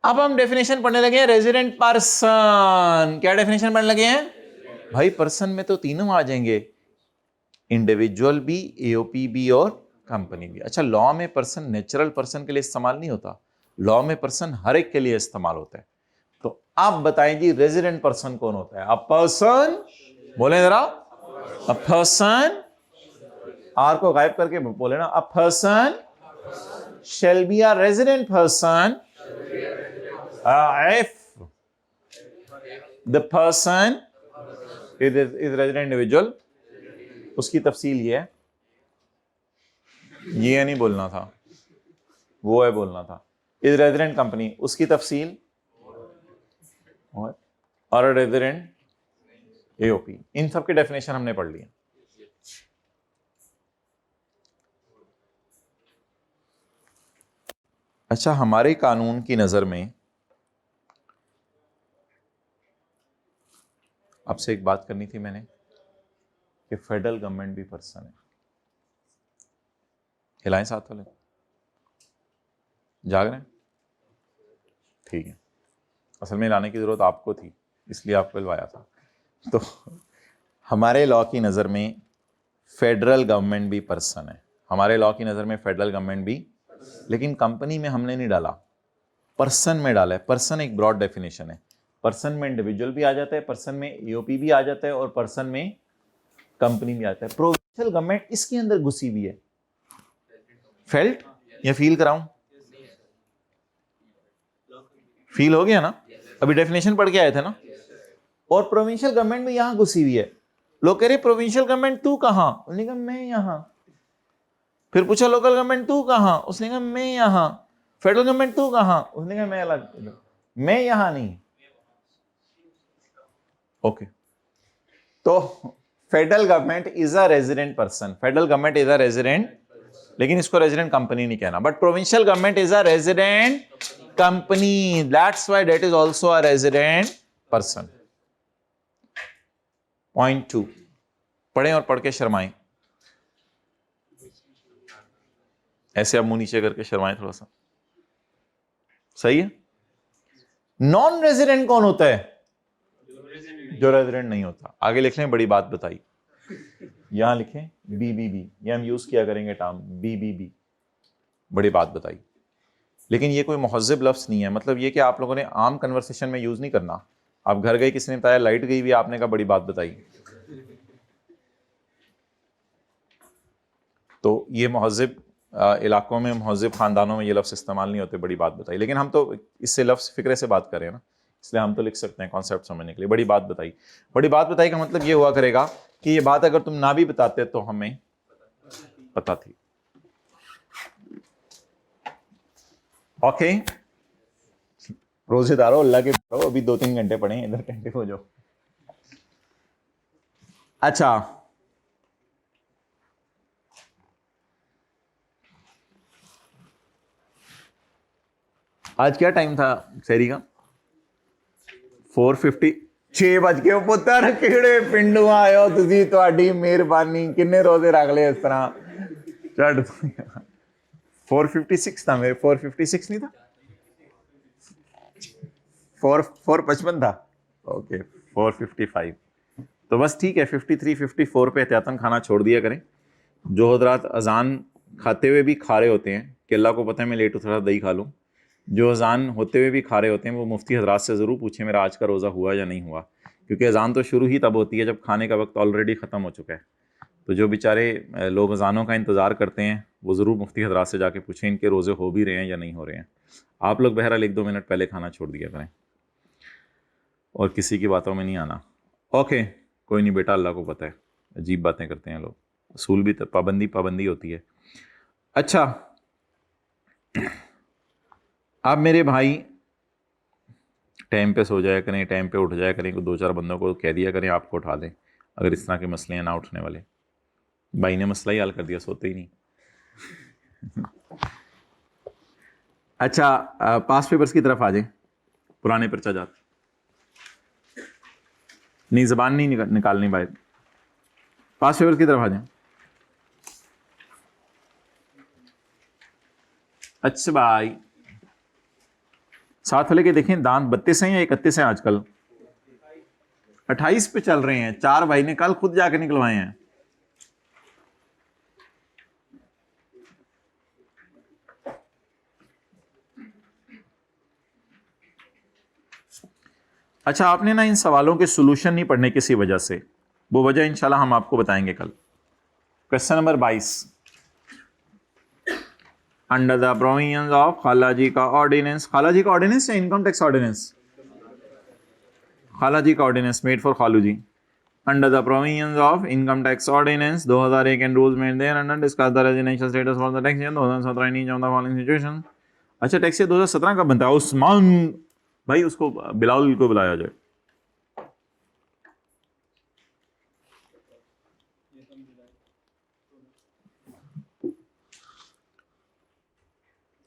अब हम डेफिनेशन पढ़ने लगे हैं रेजिडेंट पर्सन। क्या डेफिनेशन पढ़ने लगे हैं भाई? पर्सन में तो तीनों आ जाएंगे, इंडिविजुअल भी, एओपी भी और कंपनी भी। अच्छा, लॉ में पर्सन नेचुरल पर्सन के लिए इस्तेमाल नहीं होता, लॉ में पर्सन हर एक के लिए इस्तेमाल होता है। तो आप बताएं जी, रेजिडेंट पर्सन कौन होता है? अ पर्सन, बोले जरा, अ पर्सन, आर को गायब करके बोले ना, a person shall be a resident person if the person is resident individual। उसकी तफसील ये है, ये नहीं बोलना था, वो है बोलना था। इज रेजिडेंट कंपनी, उसकी तफसील, और रेजिडेंट एओपी, इन सब के डेफिनेशन हमने पढ़ लिए। अच्छा, हमारे कानून की नजर में आपसे एक बात करनी थी मैंने कि फेडरल गवर्नमेंट भी पर्सन है। हिलाएं साथ वाले, जाग रहे हैं? ठीक है, असल में लाने की जरूरत आपको थी, इसलिए आपको लवाया था। तो हमारे लॉ की नज़र में फेडरल गवर्नमेंट भी पर्सन है, हमारे लॉ की नज़र में फेडरल गवर्नमेंट भी, लेकिन कंपनी में हमने नहीं डाला, पर्सन में डाला है। पर्सन एक ब्रॉड डेफिनेशन है, पर्सन में इंडिविजुअल भी आ जाता है, पर्सन में एओपी भी आ जाता है, और पर्सन में कंपनी भी आता है। प्रोविंशियल गवर्नमेंट इसके अंदर घुसी हुई है। फेल्ट या फील कराऊं? फील हो गया ना? अभी डेफिनेशन पढ़ के आए थे ना। और प्रोविंशियल गवर्नमेंट भी यहां घुसी हुई है, लोग कह रहे प्रोविंशियल गवर्नमेंट तू कहां, उसने कहा मैं यहां। फिर पूछा लोकल गवर्नमेंट तू कहां, उसने कहा मैं यहां। फेडरल गवर्नमेंट तू कहां, उसने कहा मैं अलग, मैं यहां नहीं। ओके, तो federal government is a resident person, federal government is a resident, लेकिन इसको रेजिडेंट कंपनी नहीं कहना, but provincial government is a resident company, that's why that is also a resident person. Point 2, पढ़ें और पढ़ के शर्माएं, ऐसे अब मुंह नीचे करके शर्माएं थोड़ा सा, सही है। नॉन रेजिडेंट कौन होता है, जो रेजिडेंट नहीं होता। आगे लिख लें, बड़ी बात बताई, यहां लिखें बीबीबी, ये हम यूज किया करेंगे टर्म बीबीबी, बड़ी बात बताई। लेकिन ये कोई मुहज़्ज़िब लफ्ज नहीं है, मतलब ये कि आप लोगों ने आम कन्वर्सेशन में यूज नहीं करना। आप घर गए, किसी ने बताया लाइट गई भी, आपने कहा बड़ी बात बताई, तो ये मुहज़्ज़िब इलाकों में, मुहज़्ज़िब खानदानों में ये लफ्ज इस्तेमाल नहीं होते, बड़ी बात बताई। लेकिन हम तो इससे लफ्ज फिक्रे से बात करें ना, इसलिए हम तो लिख सकते हैं कॉन्सेप्ट समझने के लिए। बड़ी बात बताई, बड़ी बात बताई का मतलब ये हुआ करेगा कि ये बात अगर तुम ना भी बताते तो हमें पता थी। ओके, रोजेदारो अल्लाह के पढ़ो, अभी 2-3 घंटे पढ़े, इधर घंटे हो जाओ। अच्छा, आज क्या टाइम था शहरी का? 4:50, 6 बज के पुत्र किहड़े पिंडू आयो तुसी, ਤੁਹਾਡੀ ਮਿਹਰਬਾਨੀ, किन्ने रोजे रख ले इस तरह चढ़। 4:56 था मेरे, 4:56 नहीं था, 4:55 था। ओके, 4:55, तो बस ठीक है, 53-54 पे एहतियातन खाना छोड़ दिया करें। जो हजरात अजान खाते हुए भी खा रहे होते हैं कि अल्लाह को पता है मैं लेट उठ रहा, दही खा लूँ, जो अजान होते हुए भी खा रहे होते हैं वो मुफ्ती हजरात से ज़रूर पूछें मेरा आज का रोज़ा हुआ या नहीं हुआ, क्योंकि अजान तो शुरू ही तब होती है जब खाने का वक्त ऑलरेडी ख़त्म हो चुका है। तो जो बेचारे लोग अजानों का इंतज़ार करते हैं वो ज़रूर मुफ्ती हजरात से जाके पूछें इनके रोज़े हो भी रहे हैं या नहीं हो रहे हैं। आप लोग बहरहाल 1-2 मिनट पहले खाना छोड़ दिया करें और किसी की बातों में नहीं आना। ओके, कोई नहीं बेटा, अल्लाह को पता है, अजीब बातें करते हैं लोग, असूल भी पाबंदी होती है। अच्छा, आप मेरे भाई टाइम पे सो जाया करें, टाइम पे उठ जाया करें, को 2-4 बंदों को कह दिया करें आपको उठा दें अगर इस तरह के मसले हैं ना उठने वाले। भाई ने मसला ही हल कर दिया, सोते ही नहीं। अच्छा, पास पेपर्स की तरफ आ जाए, पुराने पर्चा जात नहीं, जबान नहीं निकालनी भाई, पास पेपर्स की तरफ आ जाए। अच्छा भाई, साथ वाले के देखें दांत 32 हैं या 31 हैं आजकल? 28 पे चल रहे हैं, 4 भाई ने कल खुद जाके निकलवाए हैं। अच्छा, आपने ना इन सवालों के सोल्यूशन नहीं पढ़ने किसी वजह से, वो वजह इंशाल्लाह हम आपको बताएंगे कल। Question number 22, under the provisions of खालाजी का ऑर्डिनेंस, खालाजी का ऑर्डिनेंस या इनकम टैक्स ऑर्डिनेंस? खालाजी का ऑर्डिनेंस मेड फॉर खालू जी। Under the provisions of income tax ordinance 2001 and rules made there under discuss the residential status for the tax year 2017 in each of the following situation. अच्छा, टैक्स ईयर 2017 का बनता है। उस्मान भाई, उसको बिलाल को बुलाया जाए।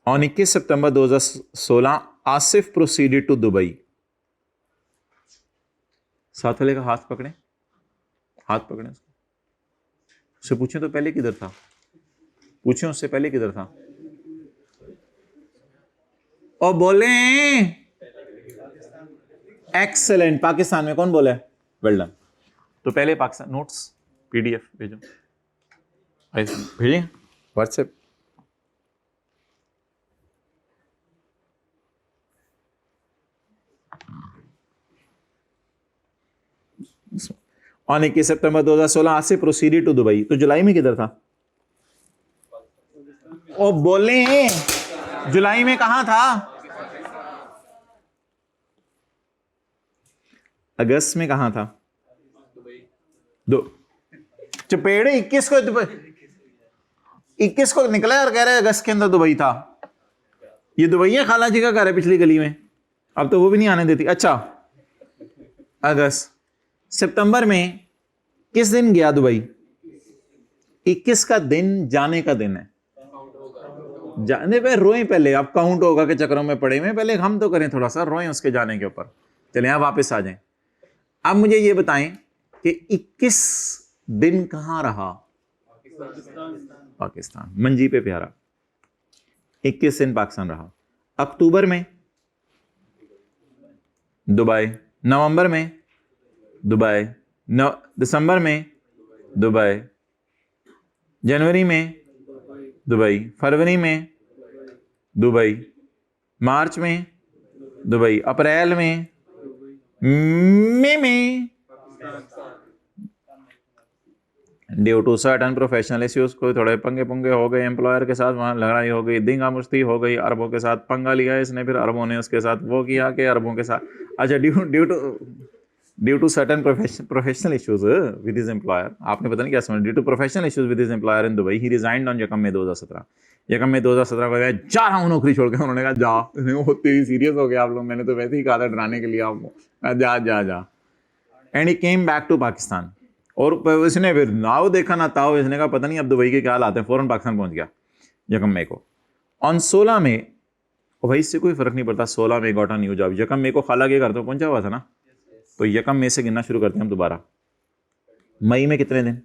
On 21 सितंबर 2016 आसिफ प्रोसीडेड टू दुबई। साथ वाले का हाथ पकड़े, हाथ पकड़े उससे पूछें तो पहले किधर था, पूछें उससे पहले किधर था, और बोले एक्सेलेंट। पाकिस्तान में कौन बोला है? Well done. तो पहले पाकिस्तान, नोट्स पीडीएफ भेजो, भेजें व्हाट्सएप। ऑन 21 सितंबर 2016 आज से प्रोसीडेड टू दुबई। तो जुलाई में किधर था? ओ बोले जुलाई में कहां था? अगस्त में कहां था? दो चपेड़े 21 को 21 को निकला और कह रहे अगस्त के अंदर दुबई था। ये दुबई है, खाला जी का घर है पिछली गली में, अब तो वो भी नहीं आने देती। अच्छा अगस्त, सितंबर में किस दिन गया दुबई? 21 का दिन जाने का दिन है। जाने पे रोए पहले, आप काउंट होगा के चक्रों में पड़े हुए, पहले हम तो करें थोड़ा सा, रोए उसके जाने के ऊपर। चले यहां वापस आ जाएं। अब मुझे ये बताएं कि 21 दिन कहां रहा? पाकिस्तान, मंजी पे प्यारा। 21 दिन पाकिस्तान रहा। अक्टूबर में दुबई, नवंबर में दुबई, दिसंबर में दुबई, जनवरी में दुबई, फरवरी में दुबई, मार्च में दुबई, अप्रैल में, मई में। Due to certain professional issues, कोई थोड़े पंगे पुंगे हो गए, एम्प्लॉयर के साथ वहां लड़ाई हो गई, दंगा मुश्ती हो गई, अरबों के साथ पंगा लिया इसने, फिर अरबों ने उसके साथ वो किया कि अरबों के साथ। अच्छा, due to certain professional issues with his employer, आपने पता नहीं क्या समझ, due to professional issues with his employer in Dubai, he resigned on यकम में 2017। यकम में 2017 को गया, जा रहा हूं नौकरी छोड़ के। उन्होंने कहा जा, होते ही सीरियस हो गया आप लोग, मैंने तो वैसे ही कहा था डराने के लिए आपको, जा जा जा। And he came back to Pakistan. और इसने फिर नाव देखा ना ताओ, इसने कहा पता नहीं अब दुबई के क्या हालात हैं, फौरन पाकिस्तान पहुंच गया यकम मई को। ऑन 16 मई, और भाई इससे कोई फर्क नहीं पड़ता, 16 मई गॉट अ न्यू जॉब। यकम मई को खाला के घर तो पहुंचा हुआ था ना, तो यकम मई से गिनना शुरू करते हैं हम दोबारा। मई में कितने दिन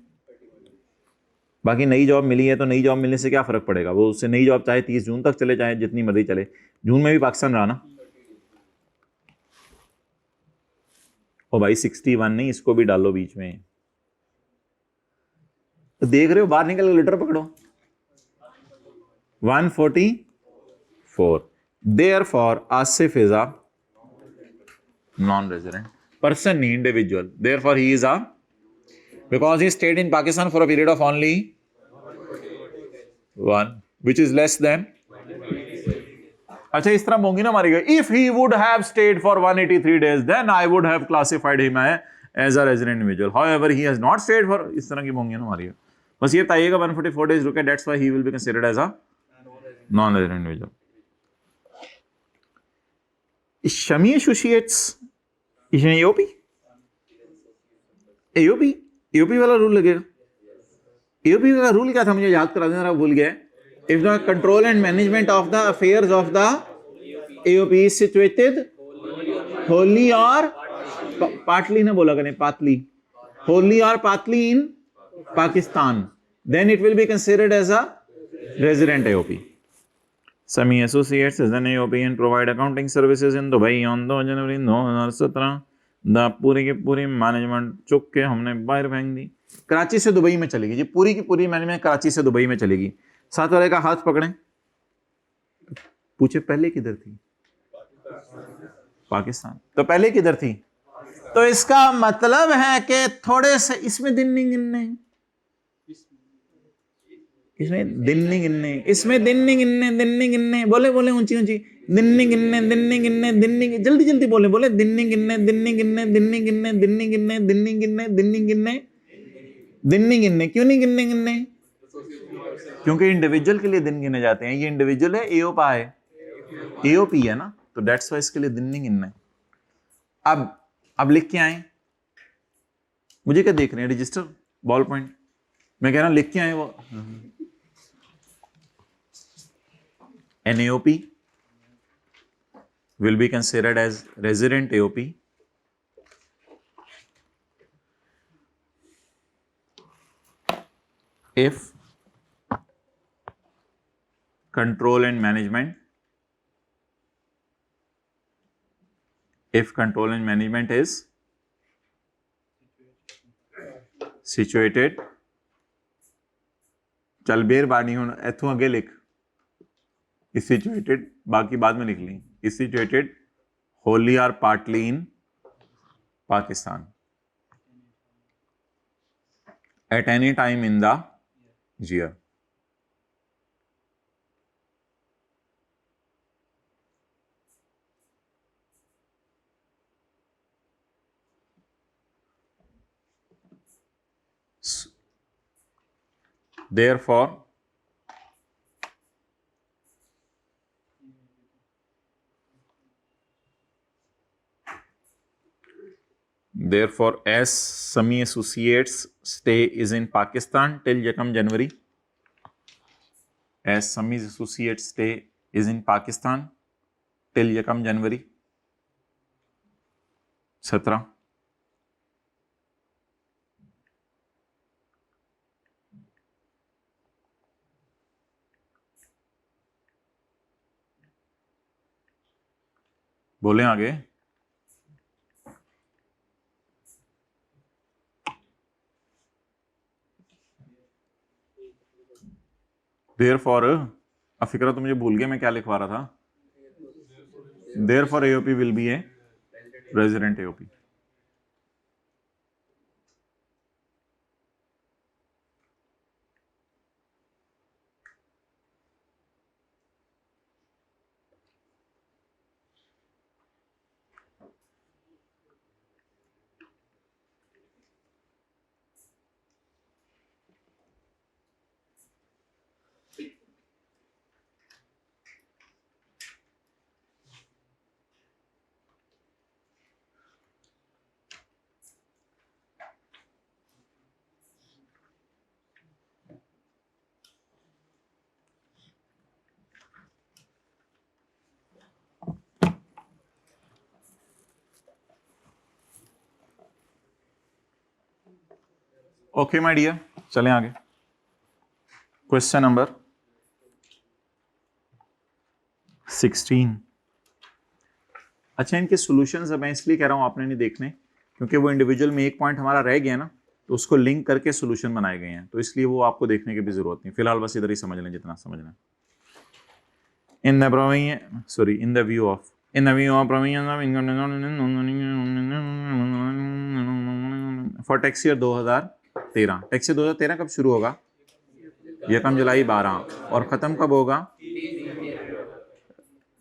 बाकी? नई जॉब मिली है तो नई जॉब मिलने से क्या फर्क पड़ेगा, वो उससे नई जॉब चाहे 30 जून तक चले, चाहे जितनी मर्जी चले, जून में भी पाकिस्तान रहा ना। ओ भाई 61 नहीं, इसको भी डालो बीच में। तो देख रहे हो, बाहर निकल के लीटर पकड़ो। 144। Therefore Asif is a non resident person, individual, therefore he is a, because he stayed in Pakistan for a period of only one, which is less than। अच्छा, इस तरह मोंगी ना मारी गई। If he would have stayed for 183 days, then I would have classified him as a resident individual. However, he has not stayed for, इस तरह की मोंगी ना मारी है। बस ये बताइएगा 144 days रुके, that's why he will be considered as a non-resident individual. Shami Associates, इसमें AOP AOP AOP वाला रूल लगेगा। AOP का रूल क्या था, मुझे याद करा देना, भूल गया। If the control and management of the affairs of the AOP is situated wholly or partly, ना बोला करें, partly, wholly or partly in Pakistan, then it will be considered as a resident AOP. Sami Associates is an AOP and provide accounting services in Dubai on 2 January 2017। The पूरी की पूरी मैनेजमेंट चुक के हमने बाहर फेंक दी, कराची से दुबई में चलेगी जी, पूरी की पूरी मैनेजमेंट कराची से दुबई में चलेगी। साथ वाले का हाथ पकड़ें, पूछे पहले किधर थी? पाकिस्तान। तो पहले किधर थी? तो इसका मतलब है कि थोड़े से इसमें दिन नहीं गिनने, इसमें दिन नहीं गिनने, इसमें दिन नहीं गिनने, दिन नहीं गिनने, बोले बोले ऊंची ऊंची, दिन नहीं गिनने, दिन नहीं गिनने, दिन नहीं, जल्दी जल्दी बोले बोले, दिन नहीं गिनने, दिन नहीं गिनने, दिन नहीं गिनने, दिन नहीं गिनने, दिन नहीं गिनने, दिन नहीं गिनने, दिन नहीं गिनने। क्यों नहीं गिनने? गिनने क्योंकि इंडिविजुअल के लिए दिन गिने जाते हैं। ये इंडिविजुअल है, एओपा है, एओपी है ना, तो दैट्स वाई इसके लिए दिन नहीं गिनने। अब लिख के आए, मुझे क्या देख रहे हैं, रजिस्टर, बॉल पॉइंट, मैं कह रहा हूं लिख के आए वो। An AOP will be considered as resident AOP if control and management is situated, चल बेर बानी हूं इथों अगे लिख, is situated, बाकी बाद में लिख ली, is situated wholly or partly in Pakistan at any time in the year। Therefore, as Sami Associates stay is in Pakistan till Yakam January. As Sami's Associates stay is in Pakistan till Yakam January 17. बोले आगे। Therefore, अब फिक्रा तो मुझे भूल गया मैं क्या लिखवा रहा था। Therefore, AOP will be a resident AOP. Okay my dear, चलें आगे। Question number 16। अच्छा, इनके सॉल्यूशंस अब मैं इसलिए कह रहा हूं आपने नहीं देखने क्योंकि वो इंडिविजुअल में एक पॉइंट हमारा रह गया ना, तो उसको लिंक करके सॉल्यूशन बनाए गए हैं, तो इसलिए वो आपको देखने की भी जरूरत नहीं। फिलहाल बस इधर ही समझ लें जितना समझना है। In the view of for tax year 2013। Tax year 2013 कब शुरू होगा? यकम जुलाई 12 और खत्म कब होगा?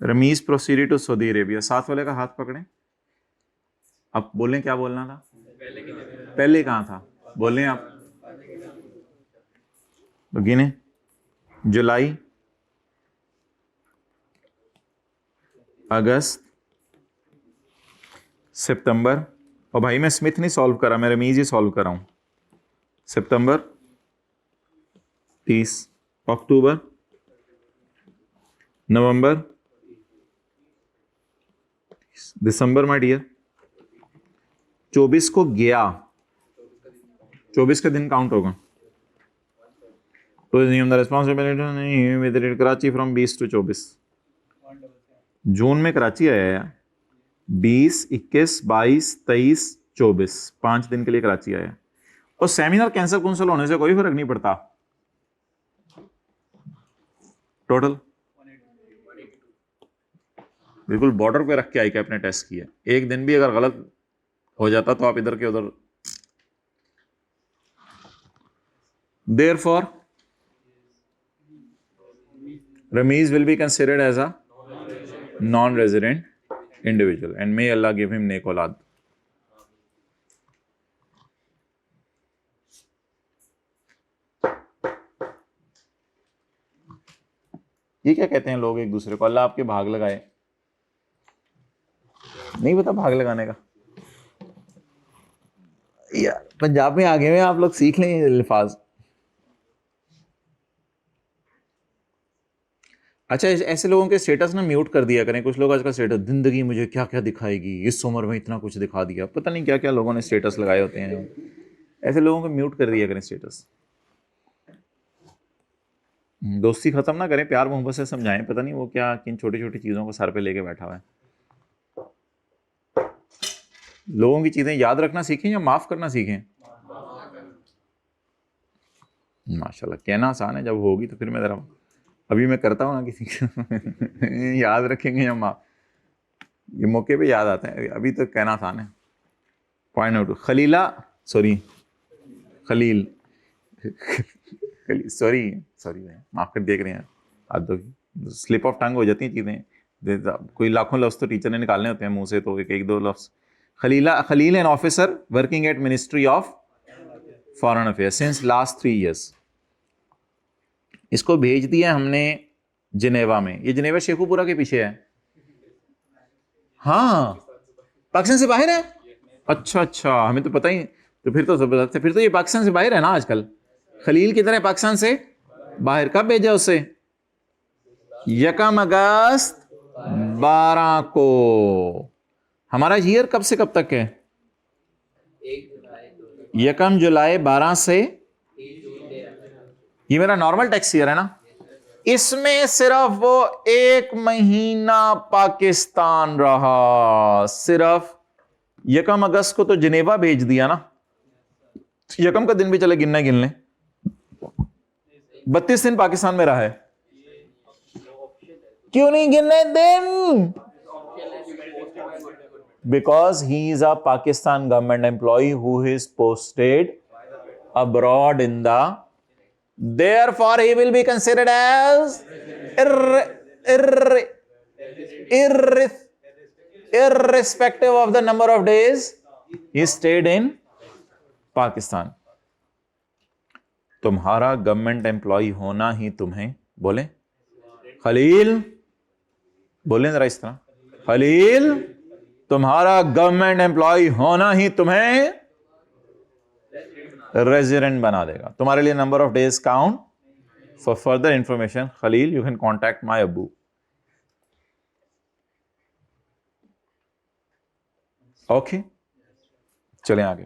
Rameez proceeded to Saudi Arabia. साथ वाले का हाथ पकड़ें। अब बोलें क्या बोलना था? पहले कहाँ था? बोलें आप। तो गिने जुलाई, अगस्त, सितंबर, और भाई मैं स्मिथ नहीं सॉल्व करा, मैं रमीज ही सॉल्व कर रहा हूं। सितंबर 30, अक्टूबर, नवंबर, दिसंबर माय डियर। 24 को गया, 24 का दिन काउंट होगा। तो the responsibility with Karachi from 20 to 24। जून में कराची आया है 20, 21, 22, 23, 24, 5 दिन के लिए कराची आया। और सेमिनार कैंसिल कुंसल होने से कोई फर्क नहीं पड़ता। टोटल बिल्कुल बॉर्डर पे रख के आई कैप ने टेस्ट किया। एक दिन भी अगर गलत हो जाता तो आप इधर के उधर। Therefore, Ramiz will be considered as a non-resident individual and may Allah give him नेक औलाद। ये क्या कहते हैं लोग एक दूसरे को? अल्लाह आपके भाग लगाए। नहीं पता भाग लगाने का? यार पंजाब में आगे में आप लोग सीख लें अल्फाज। अच्छा, ऐसे लोगों के स्टेटस ना म्यूट कर दिया करें। कुछ लोग आजकल स्टेटस जिंदगी मुझे क्या क्या दिखाएगी, इस उम्र में इतना कुछ दिखा दिया, पता नहीं क्या क्या लोगों ने स्टेटस लगाए होते हैं। ऐसे लोगों को म्यूट कर दिया करें स्टेटस। दोस्ती खत्म ना करें, प्यार मोहब्बत से समझाएं। पता नहीं वो क्या किन छोटी छोटी चीजों को सर पे लेके बैठा हुआ है। लोगों की चीजें याद रखना सीखें या माफ करना सीखें? माशाल्लाह, कहना आसान है, जब होगी तो फिर मैं जरा अभी मैं करता हूँ ना किसी को याद रखेंगे या माफ, ये मौके पे याद आता है, अभी तो कहना आसान है। पॉइंट आउट खलील सॉरी माफ कर दिया करें यार, आदतों की स्लिप ऑफ टंग हो जाती हैं चीज़ें। कोई लाखों लफ्ज़ तो टीचर ने निकालने होते हैं मुंह से, तो एक दो लफ्ज़। Khalil an officer working at Ministry of Foreign Affairs since last 3 years। इसको भेज दिया हमने जिनेवा में। ये जिनेवा शेखुपुरा के पीछे है। हाँ, पाकिस्तान से बाहर है। अच्छा अच्छा, हमें तो पता ही। तो फिर तो जबरदस्त है, फिर तो ये पाकिस्तान से बाहर है ना आजकल। खलील किधर है? पाकिस्तान से बाहर। कब भेजा उसे? 1 अगस्त 12 को। हमारा ईयर कब से कब तक है? 1 जुलाई 12 से। ये मेरा नॉर्मल टैक्स ईयर है ना। इसमें सिर्फ वो 1 महीना पाकिस्तान रहा। सिर्फ 1 अगस्त को तो जिनेवा भेज दिया ना। 1 का दिन भी चले गिनने गिन लें, 32 दिन पाकिस्तान में रहा है। क्यों नहीं गिनने दिन? Because he is a Pakistan government employee who is posted abroad in the, therefore he will be considered as irrespective of the number of days he stayed in Pakistan. तुम्हारा गवर्नमेंट एम्प्लॉय होना ही तुम्हें, बोले खलील, बोले जरा इस तरह, खलील तुम्हारा गवर्नमेंट एम्प्लॉय होना ही तुम्हें रेजिडेंट बना देगा। तुम्हारे लिए number of days count. For further information Khalil you can contact my अब्बू। ओके, चलें आगे।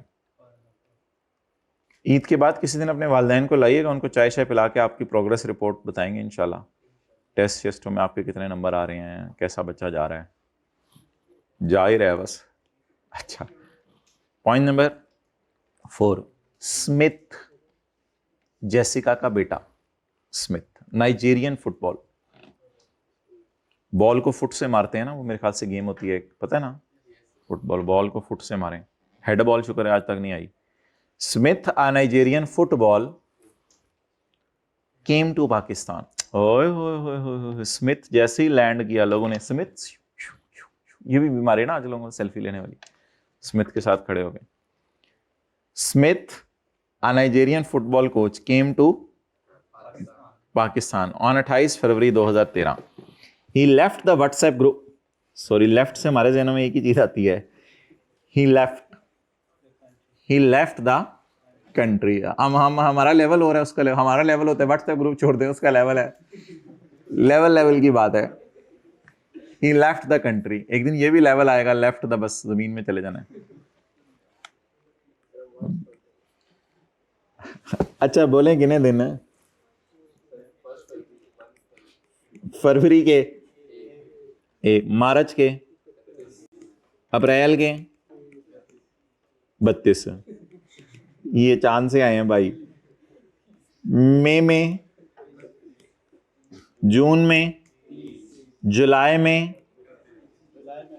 ईद के बाद किसी दिन अपने वालिदैन को लाइएगा, उनको चाय शाय पिला के आपकी प्रोग्रेस रिपोर्ट बताएंगे इंशाल्लाह। टेस्ट शेस्टों में आपके कितने नंबर आ रहे हैं, कैसा बच्चा जा रहा है। जा ही रहा है बस। अच्छा, पॉइंट नंबर 4, स्मिथ, जेसिका का बेटा स्मिथ, नाइजीरियन फुटबॉल। बॉल को फुट से मारते हैं ना, वो मेरे ख्याल से गेम होती है, पता है ना, फुटबॉल, बॉल को फुट से मारें। हेड बॉल शुक्र है आज तक नहीं आई। Smith, a Nigerian football, came to Pakistan. ओए होए, स्मिथ जैसे ही लैंड किया, लोगों ने स्मिथ, ये भी बीमारी ना आज लोगों को सेल्फी लेने वाली, स्मिथ के साथ खड़े हो गए। Smith, a Nigerian football coach, came to Pakistan on 28 February 2013। He left the WhatsApp group, sorry left से हमारे ज़हनों में एक ही चीज आती है, he left the country। हम हमारा लेवल हो रहा है, उसका लेवल, हमारा लेवल होता है व्हाट्सएप ग्रुप छोड़ दे, उसका लेवल है, लेवल की बात है। he left the country। एक दिन ये भी लेवल आएगा, लेफ्ट द, बस जमीन में चले जाना है। अच्छा बोले कितने दिन है? फरवरी के 1, मार्च के, अप्रैल के 32। ये चांद से आए हैं भाई। मई में, जून में, जुलाई में।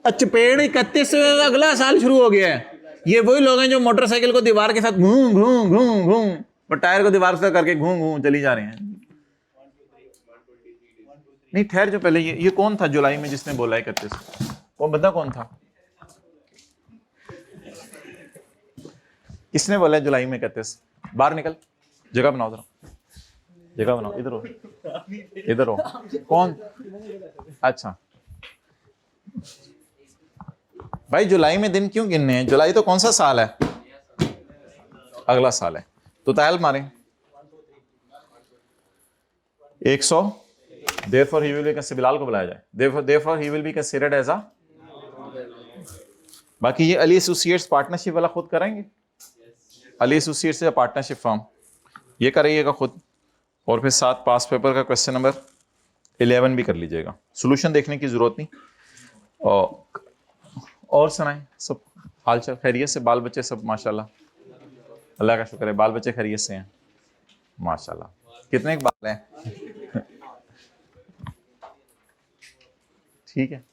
अच्छा, पेड़ 31 अगला साल शुरू हो गया है। ये वही लोग हैं जो मोटरसाइकिल को दीवार के साथ घूम घूम घूम घूम, और टायर को दीवार से करके घूम घूम चली जा रहे हैं। नहीं ठहर जो, पहले ये कौन था जुलाई में जिसने बोला 31? वो बंदा कौन था? किसने बोला जुलाई में 31? बाहर निकल, जगह बनाओ, जगह बनाओ, इधर हो। कौन? अच्छा भाई, जुलाई में दिन क्यों गिनने हैं? जुलाई तो कौन सा साल है? अगला साल है। तो तायल मारें 100। Therefore he will be considered, Bilal को बुलाया जाए। Therefore he will be considered as a। बाकी ये अली एसोसिएट्स पार्टनरशिप वाला खुद कराएंगे। अली एसोसिएट्स से पार्टनरशिप फॉर्म ये कराइएगा खुद, और फिर साथ पास पेपर का क्वेश्चन नंबर 11 भी कर लीजिएगा। सॉल्यूशन देखने की जरूरत नहीं। और सुनाएं, सब हालचाल खैरियत से? बाल बच्चे सब माशाल्लाह, अल्लाह का शुक्र है, बाल बच्चे खैरियत से हैं माशाल्लाह। कितने के बाल हैं? ठीक है।